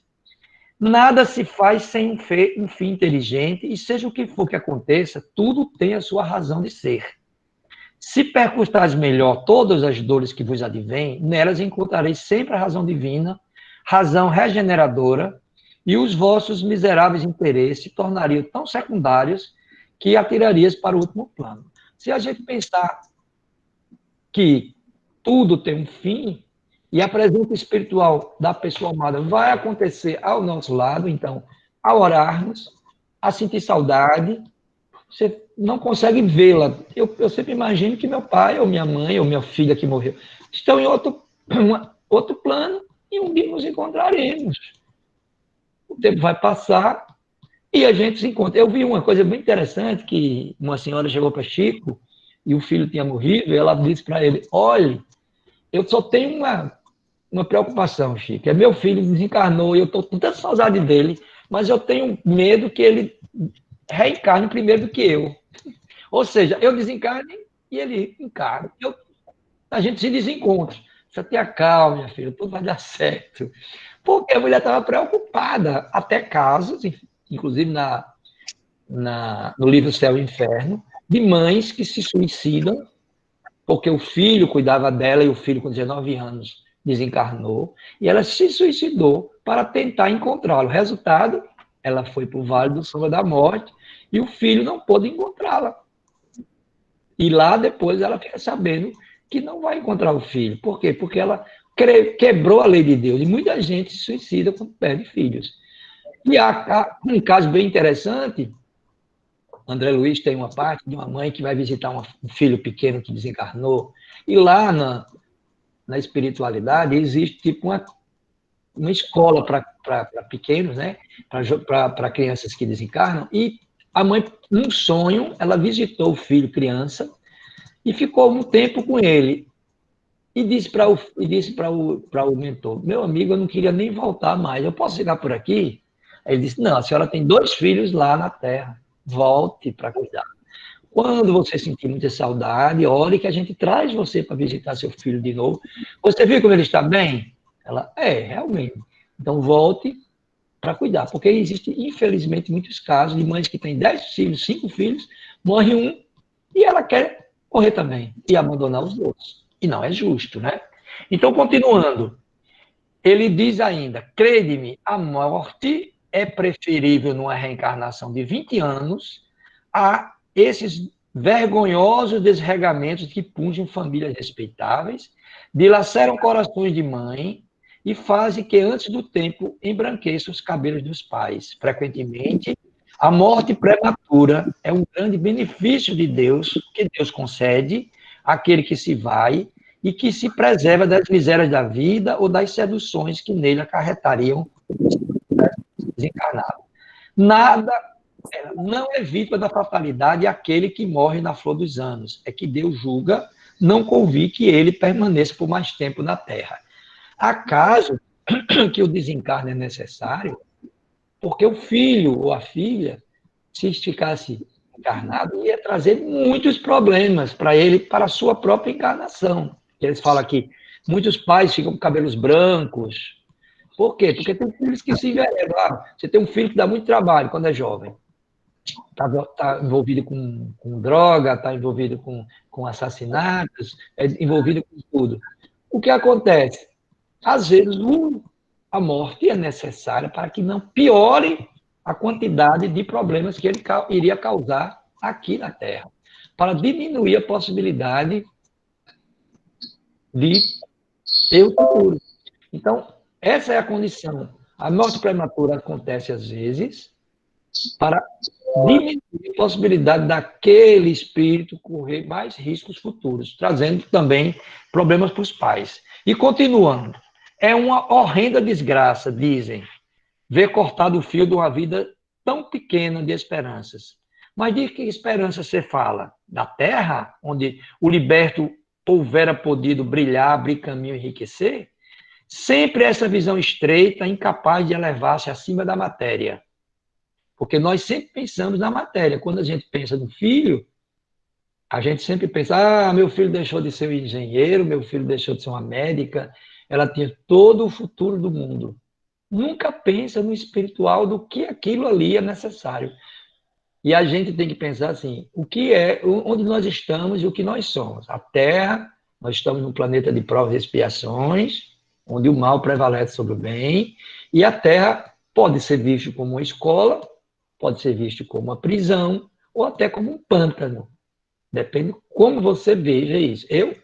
Nada se faz sem um fim inteligente, e seja o que for que aconteça, tudo tem a sua razão de ser. Se percustais melhor todas as dores que vos advêm, nelas encontrareis sempre a razão divina, razão regeneradora, e os vossos miseráveis interesses se tornariam tão secundários que atirarias para o último plano. Se a gente pensar que tudo tem um fim, e a presença espiritual da pessoa amada vai acontecer ao nosso lado, então, ao orarmos, a sentir saudade, você não consegue vê-la. Eu sempre imagino que meu pai, ou minha mãe, ou minha filha que morreu, estão em outro plano, e um dia nos encontraremos. O tempo vai passar e a gente se encontra. Eu vi uma coisa bem interessante, que uma senhora chegou para Chico e o filho tinha morrido, e ela disse para ele, olhe, eu só tenho uma preocupação, Chico, é meu filho desencarnou e eu estou com tanta saudade dele, mas eu tenho medo que ele reencarne primeiro do que eu. Ou seja, eu desencarne e ele encarne. A gente se desencontra. Você tenha calma, minha filha, tudo vai dar certo. Porque a mulher estava preocupada, até casos, inclusive no livro Céu e Inferno, de mães que se suicidam porque o filho cuidava dela e o filho, com 19 anos, desencarnou, e ela se suicidou para tentar encontrá-lo. Resultado, ela foi para o Vale do Sombra da Morte e o filho não pôde encontrá-la. E lá depois ela fica sabendo que não vai encontrar o filho. Por quê? Porque ela quebrou a lei de Deus. E muita gente se suicida quando perde filhos. E há um caso bem interessante. André Luiz tem uma parte de uma mãe que vai visitar um filho pequeno que desencarnou. E lá na espiritualidade existe tipo uma escola para pequenos, né? Para crianças que desencarnam. E a mãe, num sonho, ela visitou o filho criança e ficou um tempo com ele. E disse para o mentor, meu amigo, eu não queria nem voltar mais, eu posso ficar por aqui? Aí ele disse, não, a senhora tem 2 filhos lá na Terra, volte para cuidar. Quando você sentir muita saudade, ore que a gente traz você para visitar seu filho de novo. Você viu como ele está bem? Ela, realmente. Então volte para cuidar, porque existe, infelizmente, muitos casos de mães que têm 10 filhos, 5 filhos, morre um e ela quer morrer também e abandonar os outros. E não é justo, né? Então, continuando, ele diz ainda, crede-me, a morte é preferível numa reencarnação de 20 anos a esses vergonhosos desregamentos que pungem famílias respeitáveis, dilaceram corações de mãe e fazem que antes do tempo embranqueçam os cabelos dos pais. Frequentemente, a morte prematura é um grande benefício de Deus, que Deus concede àquele que se vai e que se preserva das misérias da vida ou das seduções que nele acarretariam desencarnado. Nada não é vítima da fatalidade aquele que morre na flor dos anos. É que Deus julga, não convém que ele permaneça por mais tempo na Terra. Acaso que o desencarne é necessário? Porque o filho ou a filha, se ficasse encarnado, ia trazer muitos problemas para ele, para a sua própria encarnação. Eles falam aqui, muitos pais ficam com cabelos brancos. Por quê? Porque tem filhos que se envenenam. Você tem um filho que dá muito trabalho quando é jovem. Está envolvido com droga, está envolvido com assassinatos, é envolvido com tudo. O que acontece? Às vezes, a morte é necessária para que não piore a quantidade de problemas que ele iria causar aqui na Terra, para diminuir a possibilidade de ter o futuro. Então, essa é a condição. A morte prematura acontece às vezes para diminuir a possibilidade daquele espírito correr mais riscos futuros, trazendo também problemas para os pais. E continuando, é uma horrenda desgraça, dizem, ver cortado o fio de uma vida tão pequena de esperanças. Mas de que esperança você fala? Da terra, onde o liberto houvera podido brilhar, abrir caminho e enriquecer? Sempre essa visão estreita, incapaz de elevar-se acima da matéria. Porque nós sempre pensamos na matéria. Quando a gente pensa no filho, a gente sempre pensa, meu filho deixou de ser um engenheiro, meu filho deixou de ser uma médica, ela tinha todo o futuro do mundo. Nunca pensa no espiritual do que aquilo ali é necessário. E a gente tem que pensar assim, o que é, onde nós estamos e o que nós somos. A Terra, nós estamos num planeta de provas e expiações, onde o mal prevalece sobre o bem, e a Terra pode ser visto como uma escola, pode ser visto como uma prisão, ou até como um pântano. Depende como você veja isso. Eu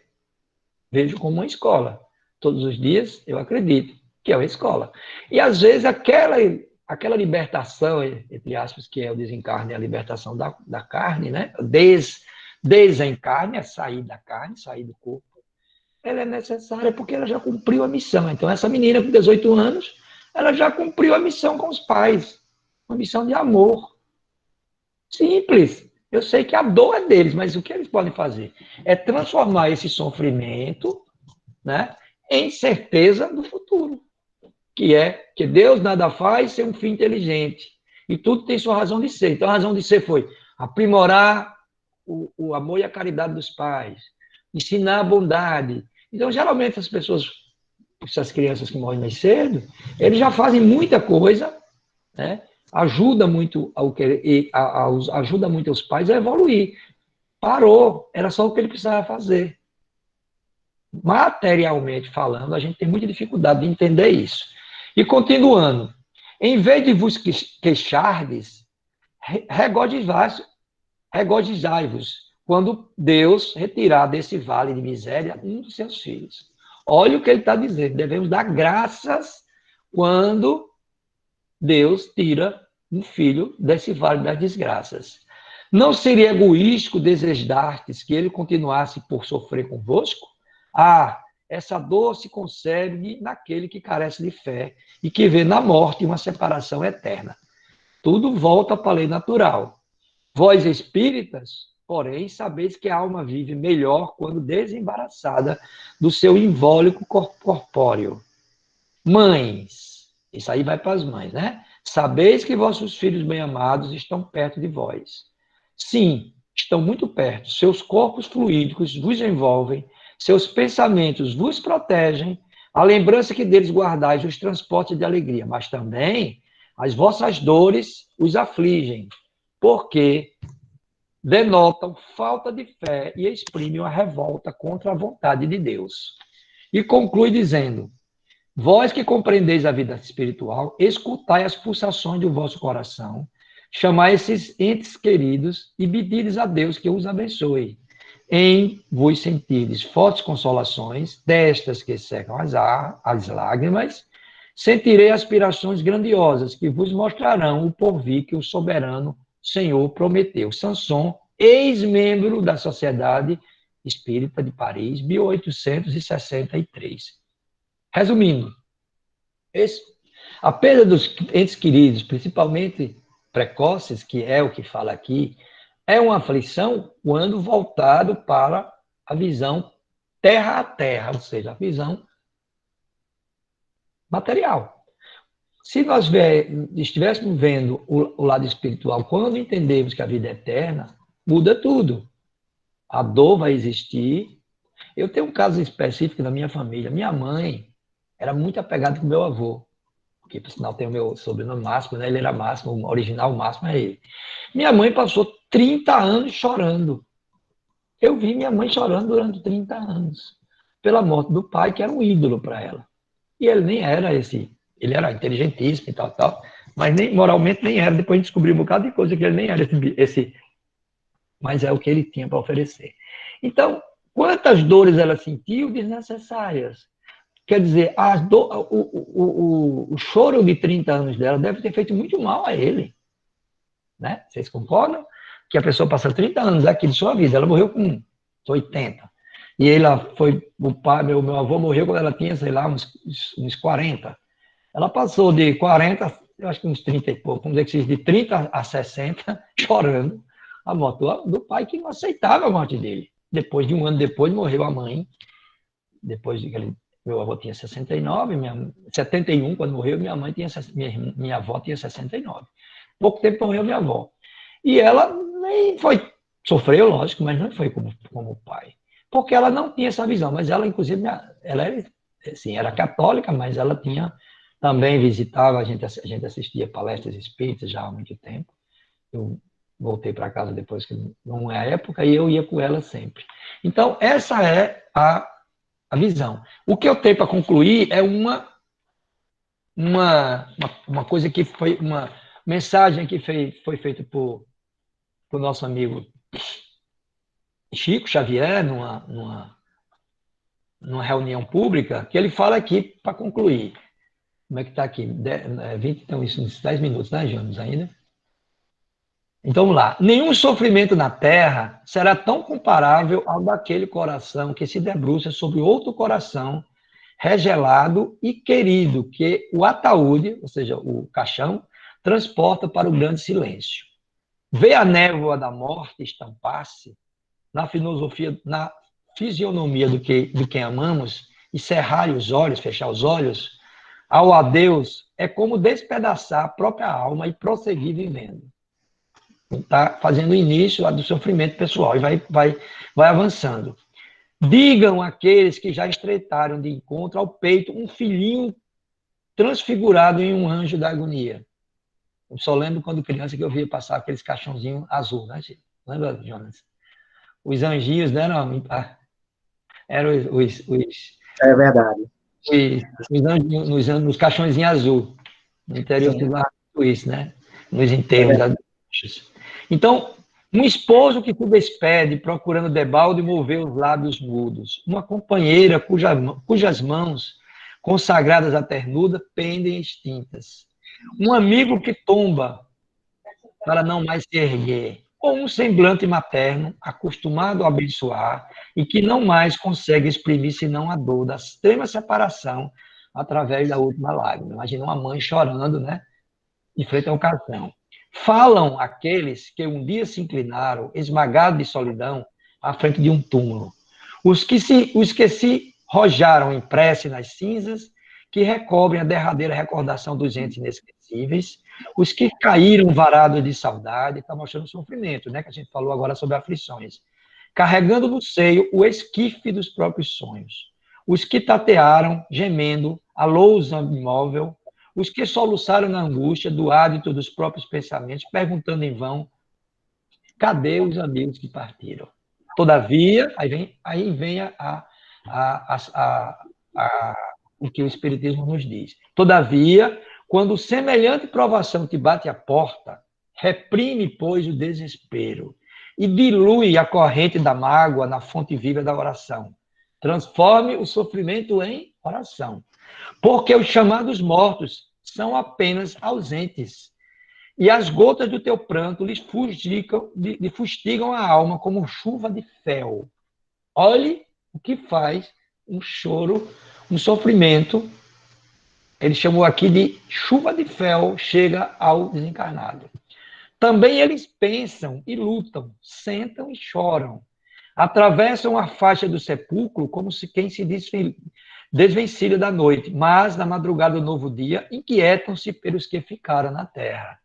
vejo como uma escola. Todos os dias eu acredito que é uma escola. E às vezes aquela libertação, entre aspas, que é o desencarne, a libertação da carne, né? Desencarne, é sair da carne, sair do corpo, ela é necessária porque ela já cumpriu a missão. Então, essa menina com 18 anos, ela já cumpriu a missão com os pais. Uma missão de amor. Simples. Eu sei que a dor é deles, mas o que eles podem fazer? É transformar esse sofrimento, né, em certeza do futuro. Que é que Deus nada faz sem um fim inteligente. E tudo tem sua razão de ser. Então, a razão de ser foi aprimorar o amor e a caridade dos pais, ensinar a bondade. Então, geralmente, as pessoas, essas crianças que morrem mais cedo, eles já fazem muita coisa, né? Ajuda muito ajuda muito os pais a evoluir. Parou, era só o que ele precisava fazer. Materialmente falando, a gente tem muita dificuldade de entender isso. E continuando, em vez de vos queixardes, regozijai-vos quando Deus retirar desse vale de miséria um dos seus filhos. Olha o que ele está dizendo, devemos dar graças quando Deus tira um filho desse vale das desgraças. Não seria egoístico desejar-te que ele continuasse por sofrer convosco? Essa dor se concebe naquele que carece de fé e que vê na morte uma separação eterna. Tudo volta para a lei natural. Vós, espíritas, porém, sabeis que a alma vive melhor quando desembaraçada do seu invólucro corpóreo. Mães, isso aí vai para as mães, né? Sabeis que vossos filhos bem-amados estão perto de vós. Sim, estão muito perto. Seus corpos fluídicos vos envolvem, seus pensamentos vos protegem, a lembrança que deles guardais os transportes de alegria, mas também as vossas dores os afligem, porque denotam falta de fé e exprimem uma revolta contra a vontade de Deus. E conclui dizendo: vós que compreendeis a vida espiritual, escutai as pulsações do vosso coração, chamai esses entes queridos e pedides a Deus que os abençoe. Em vos sentides fortes consolações, destas que secam as lágrimas, sentirei aspirações grandiosas que vos mostrarão o porvir que o soberano Senhor prometeu. Sanson, ex-membro da Sociedade Espírita de Paris, 1863. Resumindo, a perda dos entes queridos, principalmente precoces, que é o que fala aqui, é uma aflição quando voltado para a visão terra a terra, ou seja, a visão material. Se nós estivéssemos vendo o lado espiritual, quando entendemos que a vida é eterna, muda tudo. A dor vai existir. Eu tenho um caso específico da minha família. Minha mãe era muito apegada com meu avô, que por sinal tem o meu sobrenome Máximo, né? Ele era Máximo, o original Máximo é ele. Minha mãe passou 30 anos chorando. Eu vi minha mãe chorando durante 30 anos pela morte do pai, que era um ídolo para ela. E ele nem era ele era inteligentíssimo e tal, mas nem, moralmente nem era. Depois a gente descobriu um bocado de coisa que ele nem era mas é o que ele tinha para oferecer. Então, quantas dores ela sentiu desnecessárias? Quer dizer, o choro de 30 anos dela deve ter feito muito mal a ele. Né? Vocês concordam? Que a pessoa passa 30 anos aqui de sua vida, ela morreu com 80. E meu avô morreu quando ela tinha, sei lá, uns 40. Ela passou de 40, eu acho que uns 30 e pouco, vamos dizer que de 30 a 60, chorando a morte do pai, que não aceitava a morte dele. Depois de um ano depois, morreu a mãe. Depois de que meu avô tinha 69, 71, quando morreu, minha avó tinha 69. pouco tempo morreu minha avó. E ela nem foi, sofreu, lógico, mas não foi como o pai. Porque ela não tinha essa visão, mas ela, inclusive, ela era, assim, era católica, mas ela tinha, também visitava, a gente assistia palestras espíritas já há muito tempo. Eu voltei para casa depois que não é a época, e eu ia com ela sempre. Então, essa é a visão. O que eu tenho para concluir é uma coisa que foi uma mensagem que foi feita por nosso amigo Chico Xavier, numa reunião pública, que ele fala aqui, para concluir. Como é que está aqui? 20, então, isso uns 10 minutos, né, Jonas, ainda? Então, vamos lá. Nenhum sofrimento na Terra será tão comparável ao daquele coração que se debruça sobre outro coração regelado e querido, que o ataúde, ou seja, o caixão, transporta para o grande silêncio. Vê a névoa da morte estampar-se na filosofia, na fisionomia do quem amamos e cerrar os olhos, fechar os olhos, ao adeus é como despedaçar a própria alma e prosseguir vivendo. Está fazendo o início do sofrimento pessoal e vai avançando. Digam aqueles que já estreitaram de encontro ao peito um filhinho transfigurado em um anjo da agonia. Eu só lembro quando criança que eu via passar aqueles caixãozinhos azul, né, Chico? Lembra, Jonas? Os anjinhos, né? Eram É verdade. os anjinhos nos caixõezinhos azul. No interior Sim. tudo lá isso, né? Nos enterros das bruxas. Então, um esposo que se despede procurando debalde mover os lábios mudos. Uma companheira cujas mãos, consagradas à ternura, pendem extintas. Um amigo que tomba para não mais se erguer. Ou um semblante materno, acostumado a abençoar, e que não mais consegue exprimir senão a dor da extrema separação através da última lágrima. Imagina uma mãe chorando, né? De frente ao caixão. Falam aqueles que um dia se inclinaram, esmagados de solidão, à frente de um túmulo. Os que se rojaram em prece nas cinzas, que recobrem a derradeira recordação dos entes inesquecíveis, os que caíram varados de saudade, está mostrando o sofrimento, né, que a gente falou agora sobre aflições, carregando no seio o esquife dos próprios sonhos, os que tatearam, gemendo, a lousa imóvel, os que soluçaram na angústia do hálito dos próprios pensamentos, perguntando em vão, cadê os amigos que partiram? Todavia, aí vem o que o Espiritismo nos diz. Todavia, quando semelhante provação te bate à porta, reprime, pois, o desespero e dilui a corrente da mágoa na fonte viva da oração. Transforme o sofrimento em oração. Porque os chamados mortos são apenas ausentes. E as gotas do teu pranto lhe fustigam a alma como chuva de fel. Olhe o que faz um choro, um sofrimento. Ele chamou aqui de chuva de fel, chega ao desencarnado. Também eles pensam e lutam, sentam e choram. Atravessam a faixa do sepulcro como se quem se desvencilha da noite, mas na madrugada do novo dia inquietam-se pelos que ficaram na terra.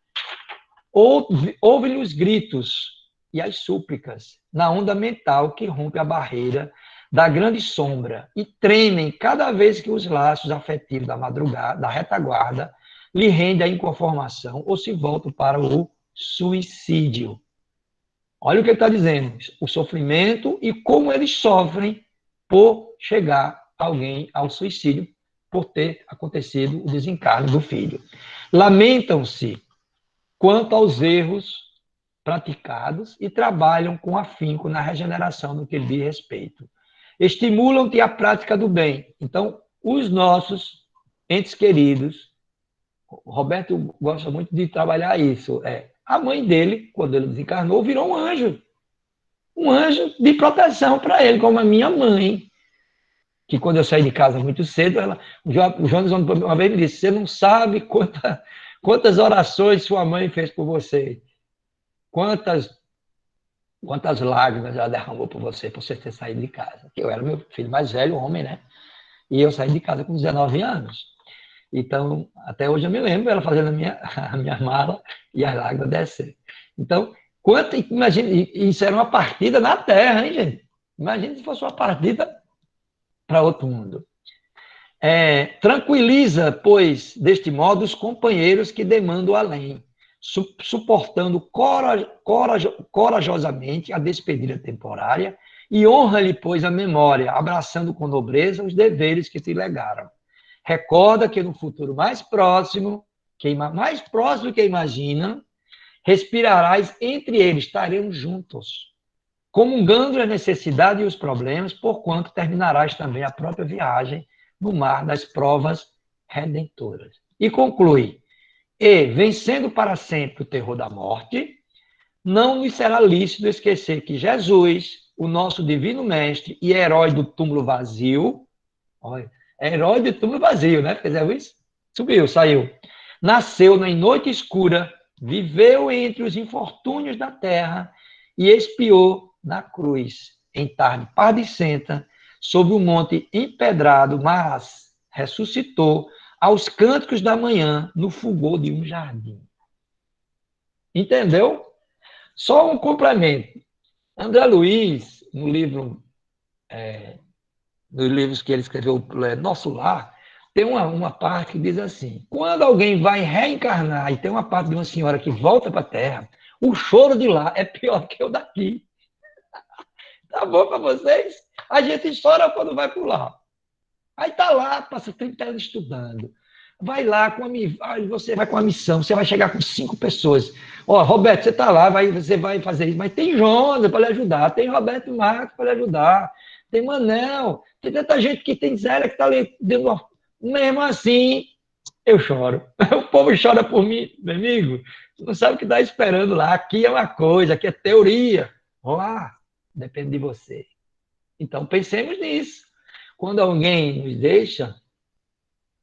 Ouve-lhe os gritos e as súplicas na onda mental que rompe a barreira da grande sombra e tremem cada vez que os laços afetivos da madrugada, da retaguarda, lhe rendem a inconformação ou se voltam para o suicídio. Olha o que ele está dizendo, o sofrimento e como eles sofrem por chegar alguém ao suicídio, por ter acontecido o desencarne do filho. Lamentam-se quanto aos erros praticados e trabalham com afinco na regeneração do que lhe diz respeito. Estimulam-te a prática do bem. Então, os nossos entes queridos, o Roberto gosta muito de trabalhar isso, a mãe dele, quando ele desencarnou, virou um anjo de proteção para ele, como a minha mãe, que quando eu saí de casa muito cedo, o Jonas uma vez me disse, você não sabe quantas orações sua mãe fez por você, quantas lágrimas ela derramou por você ter saído de casa. Eu era meu filho mais velho, homem, né? E eu saí de casa com 19 anos. Então, até hoje eu me lembro ela fazendo a minha mala e as lágrimas descendo. Então, imagina, isso era uma partida na Terra, hein, gente? Imagina se fosse uma partida para outro mundo. Tranquiliza, pois, deste modo, os companheiros que demandam além, suportando corajosamente a despedida temporária, e honra-lhe, pois, a memória, abraçando com nobreza os deveres que te legaram. Recorda que no futuro mais próximo que imagina, respirarás entre eles, estaremos juntos, comungando a necessidade e os problemas, porquanto terminarás também a própria viagem no mar das provas redentoras. E conclui, e, vencendo para sempre o terror da morte, não nos será lícito esquecer que Jesus, o nosso divino mestre e herói do túmulo vazio, olha, herói do túmulo vazio, né? Fizeram isso? Subiu, saiu. Nasceu na noite escura, viveu entre os infortúnios da terra e expiou na cruz, em tarde pardicenta, sob o monte empedrado, mas ressuscitou aos cânticos da manhã, no fulgor de um jardim. Entendeu? Só um complemento. André Luiz, no livro, nos livros que ele escreveu, Nosso Lar, tem uma parte que diz assim, quando alguém vai reencarnar, e tem uma parte de uma senhora que volta para a Terra, o choro de lá é pior que o daqui. Tá bom para vocês? A gente chora quando vai para lá. Aí tá lá, passa 30 anos estudando. Vai lá, você vai com a missão, você vai chegar com 5 pessoas. Ó, Roberto, você tá lá, você vai fazer isso, mas tem Jonas para lhe ajudar, tem Roberto Marcos para lhe ajudar, tem Manel, tem tanta gente que tem Zélia que tá ali dentro uma... Mesmo assim, eu choro. O povo chora por mim, meu amigo. Você não sabe o que está esperando lá. Aqui é uma coisa, aqui é teoria. Lá, depende de você. Então, pensemos nisso. Quando alguém nos deixa,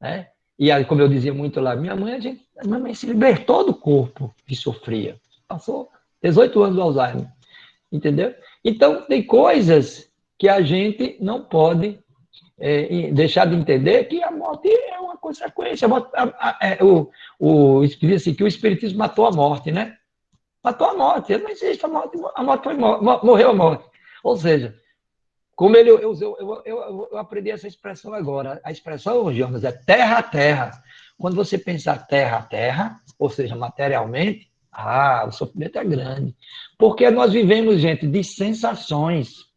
né? E aí, como eu dizia muito lá, minha mãe se libertou do corpo que sofria. Passou 18 anos do Alzheimer. Entendeu? Então, tem coisas que a gente não pode deixar de entender que a morte é uma consequência. O Espiritismo, assim, que o Espiritismo matou a morte, né? Matou a morte. Não existe a morte foi morreu a morte. Ou seja, como eu aprendi essa expressão agora. A expressão, Jonas, é terra a terra. Quando você pensar terra a terra, ou seja, materialmente, o sofrimento é grande. Porque nós vivemos, gente, de sensações.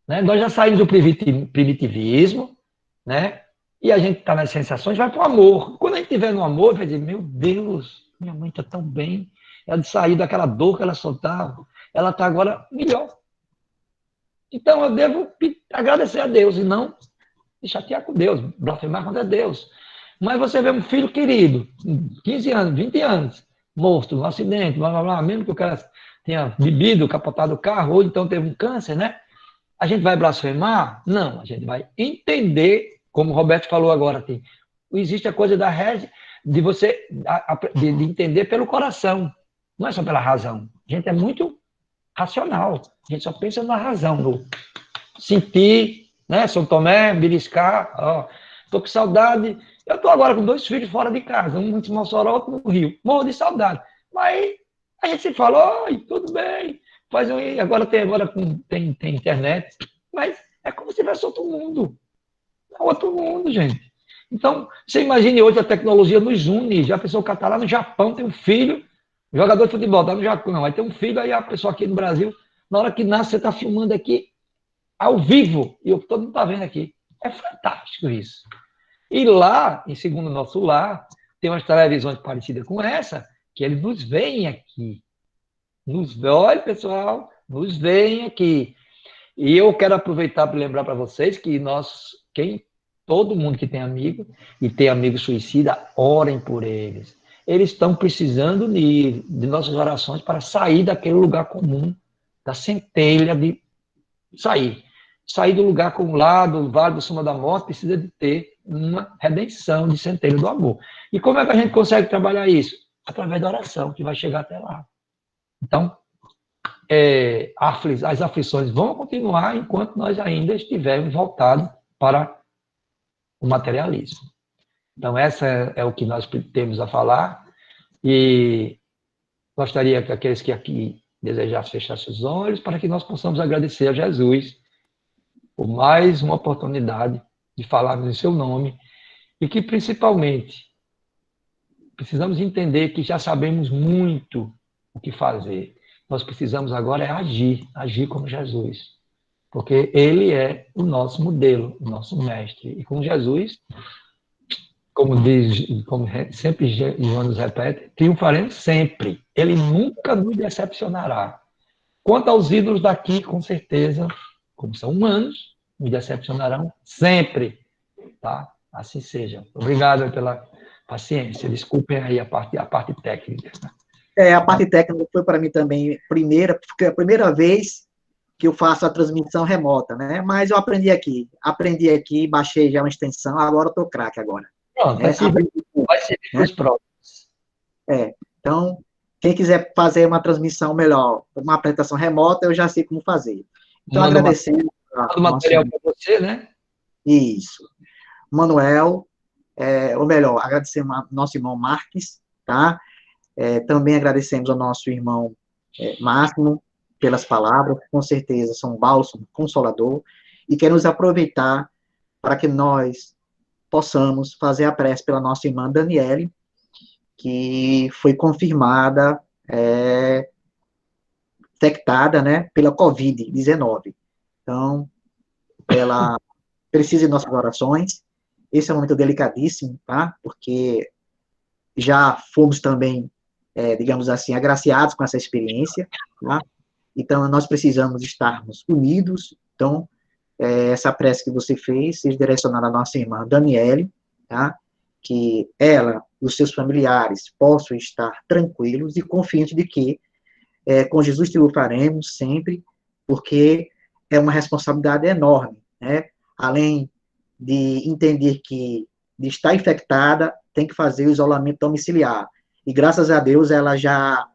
Né? Nós já saímos do primitivismo, né? E a gente está nas sensações, vai para o amor. Quando a gente estiver no amor, vai dizer, meu Deus, minha mãe está tão bem. Ela saiu daquela dor que ela soltava, ela está agora melhor. Então, eu devo agradecer a Deus e não me chatear com Deus, blasfemar contra Deus. Mas você vê um filho querido, 15 anos, 20 anos, morto num acidente, blá, blá, blá, mesmo que o cara tenha bebido, capotado o carro, ou então teve um câncer, né? A gente vai blasfemar? Não, a gente vai entender, como o Roberto falou agora aqui, existe a coisa de você de entender pelo coração, não é só pela razão. A gente é muito racional, a gente só pensa na razão, no sentir, né? São Tomé, beliscar, estou com saudade. Eu estou agora com 2 filhos fora de casa, um em Mossoró, outro no Rio, morro de saudade. Mas a gente se fala, oi, tudo bem. Agora tem internet, mas é como se tivesse outro mundo. É outro mundo, gente. Então, você imagine hoje a tecnologia nos une. Já a pessoa que está lá no Japão, tem um filho, jogador de futebol, está no Japão, aí tem um filho, aí a pessoa aqui no Brasil, na hora que nasce, você está filmando aqui ao vivo, e todo mundo está vendo aqui. É fantástico isso. E lá, em Segundo Nosso Lar, tem umas televisões parecidas com essa, que eles nos veem aqui. Olha, pessoal, nos veem aqui. E eu quero aproveitar para lembrar para vocês que todo mundo que tem amigo e tem amigo suicida, orem por eles. Eles estão precisando de nossas orações para sair daquele lugar comum, da centelha de sair. Sair do lugar comum lá, do vale do Soma da Morte, precisa de ter uma redenção de centelha do amor. E como é que a gente consegue trabalhar isso? Através da oração, que vai chegar até lá. Então, as aflições vão continuar enquanto nós ainda estivermos voltados para o materialismo. Então, essa é o que nós temos a falar, e gostaria que aqueles que aqui desejassem fechar seus olhos, para que nós possamos agradecer a Jesus por mais uma oportunidade de falarmos em seu nome, e que, principalmente, precisamos entender que já sabemos muito o que fazer. Nós precisamos agora é agir como Jesus, porque ele é o nosso modelo, o nosso mestre. E com Jesus, como sempre João nos repete, triunfaremos sempre. Ele nunca nos decepcionará. Quanto aos ídolos daqui, com certeza, como são humanos, nos decepcionarão sempre. Tá? Assim seja. Obrigado pela paciência. Desculpem aí a parte técnica. A parte técnica foi para mim também porque é a primeira vez que eu faço a transmissão remota, né? Mas eu aprendi aqui, baixei já uma extensão, agora eu tô craque agora. Pronto, vai servir para os próximos. Então, quem quiser fazer uma transmissão melhor, uma apresentação remota, eu já sei como fazer. Então, agradecer. Manda material para você, né? Isso. Manuel, ou melhor, agradecer ao nosso irmão Marques, tá? Também agradecemos ao nosso irmão Máximo pelas palavras, com certeza são um bálsamo consolador, e queremos aproveitar para que nós possamos fazer a prece pela nossa irmã Daniele, que foi confirmada, infectada, né, pela Covid-19. Então, ela precisa de nossas orações. Esse é um momento delicadíssimo, tá? Porque já fomos também, digamos assim, agraciados com essa experiência, tá? Então, nós precisamos estarmos unidos. Então, essa prece que você fez, seja direcionada à nossa irmã Daniele, tá? Que ela e os seus familiares possam estar tranquilos e confiantes de que com Jesus triunfaremos sempre, porque é uma responsabilidade enorme, né? Além de entender que de estar infectada, tem que fazer o isolamento domiciliar. E graças a Deus ela já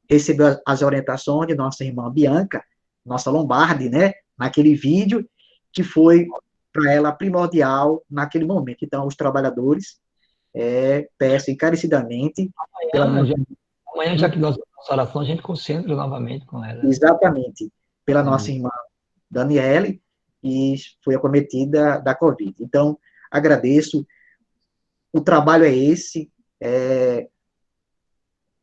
recebeu as orientações de nossa irmã Bianca, nossa Lombardi, né? Naquele vídeo, que foi para ela primordial naquele momento. Então, os trabalhadores peço encarecidamente... Amanhã, já que nós vamos nossa oração, a gente concentra novamente com ela. Exatamente. Pela nossa irmã Daniele, e foi acometida da Covid. Então, agradeço. O trabalho é esse.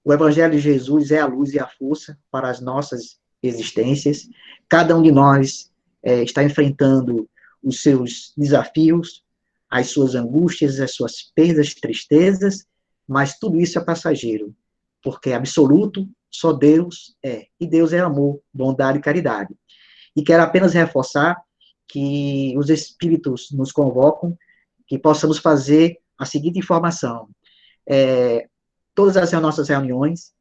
O Evangelho de Jesus é a luz e a força para as nossas existências. Cada um de nós está enfrentando os seus desafios, as suas angústias, as suas perdas, tristezas, mas tudo isso é passageiro, porque absoluto só Deus é. E Deus é amor, bondade e caridade. E quero apenas reforçar que os Espíritos nos convocam, que possamos fazer a seguinte informação. Todas as nossas reuniões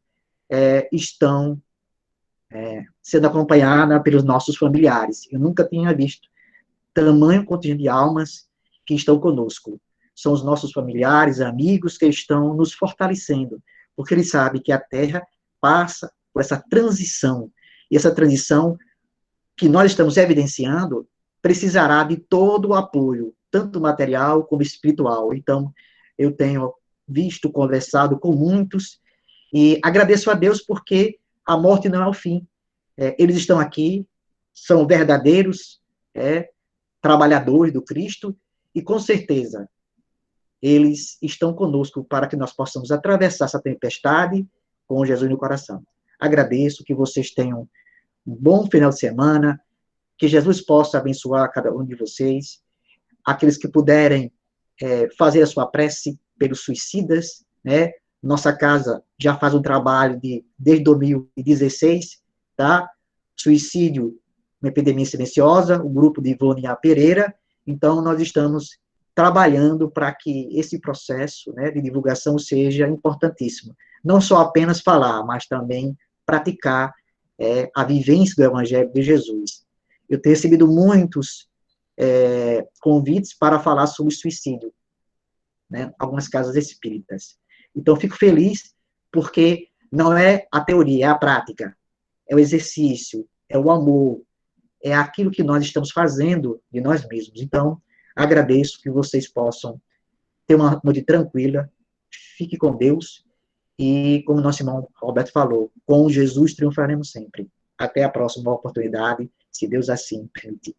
estão sendo acompanhadas pelos nossos familiares. Eu nunca tinha visto tamanho contingente de almas que estão conosco. São os nossos familiares, amigos, que estão nos fortalecendo, porque eles sabem que a Terra passa por essa transição, e essa transição que nós estamos evidenciando precisará de todo o apoio, tanto material como espiritual. Então, eu tenho visto, conversado com muitos, e agradeço a Deus porque a morte não é o fim. Eles estão aqui, são verdadeiros trabalhadores do Cristo, e com certeza eles estão conosco para que nós possamos atravessar essa tempestade com Jesus no coração. Agradeço, que vocês tenham um bom final de semana, que Jesus possa abençoar cada um de vocês, aqueles que puderem fazer a sua prece pelos suicidas, né? Nossa casa já faz um trabalho desde 2016, tá? Suicídio, uma epidemia silenciosa, o grupo de Ivone A. Pereira. Então, nós estamos trabalhando para que esse processo, né, de divulgação seja importantíssimo. Não só apenas falar, mas também praticar a vivência do Evangelho de Jesus. Eu tenho recebido muitos convites para falar sobre suicídio, né, algumas casas espíritas. Então, fico feliz porque não é a teoria, é a prática, é o exercício, é o amor, é aquilo que nós estamos fazendo de nós mesmos. Então, agradeço que vocês possam Tenha uma noite tranquila. Fique com Deus. E, como nosso irmão Roberto falou, com Jesus triunfaremos sempre. Até a próxima oportunidade, se Deus assim permitir.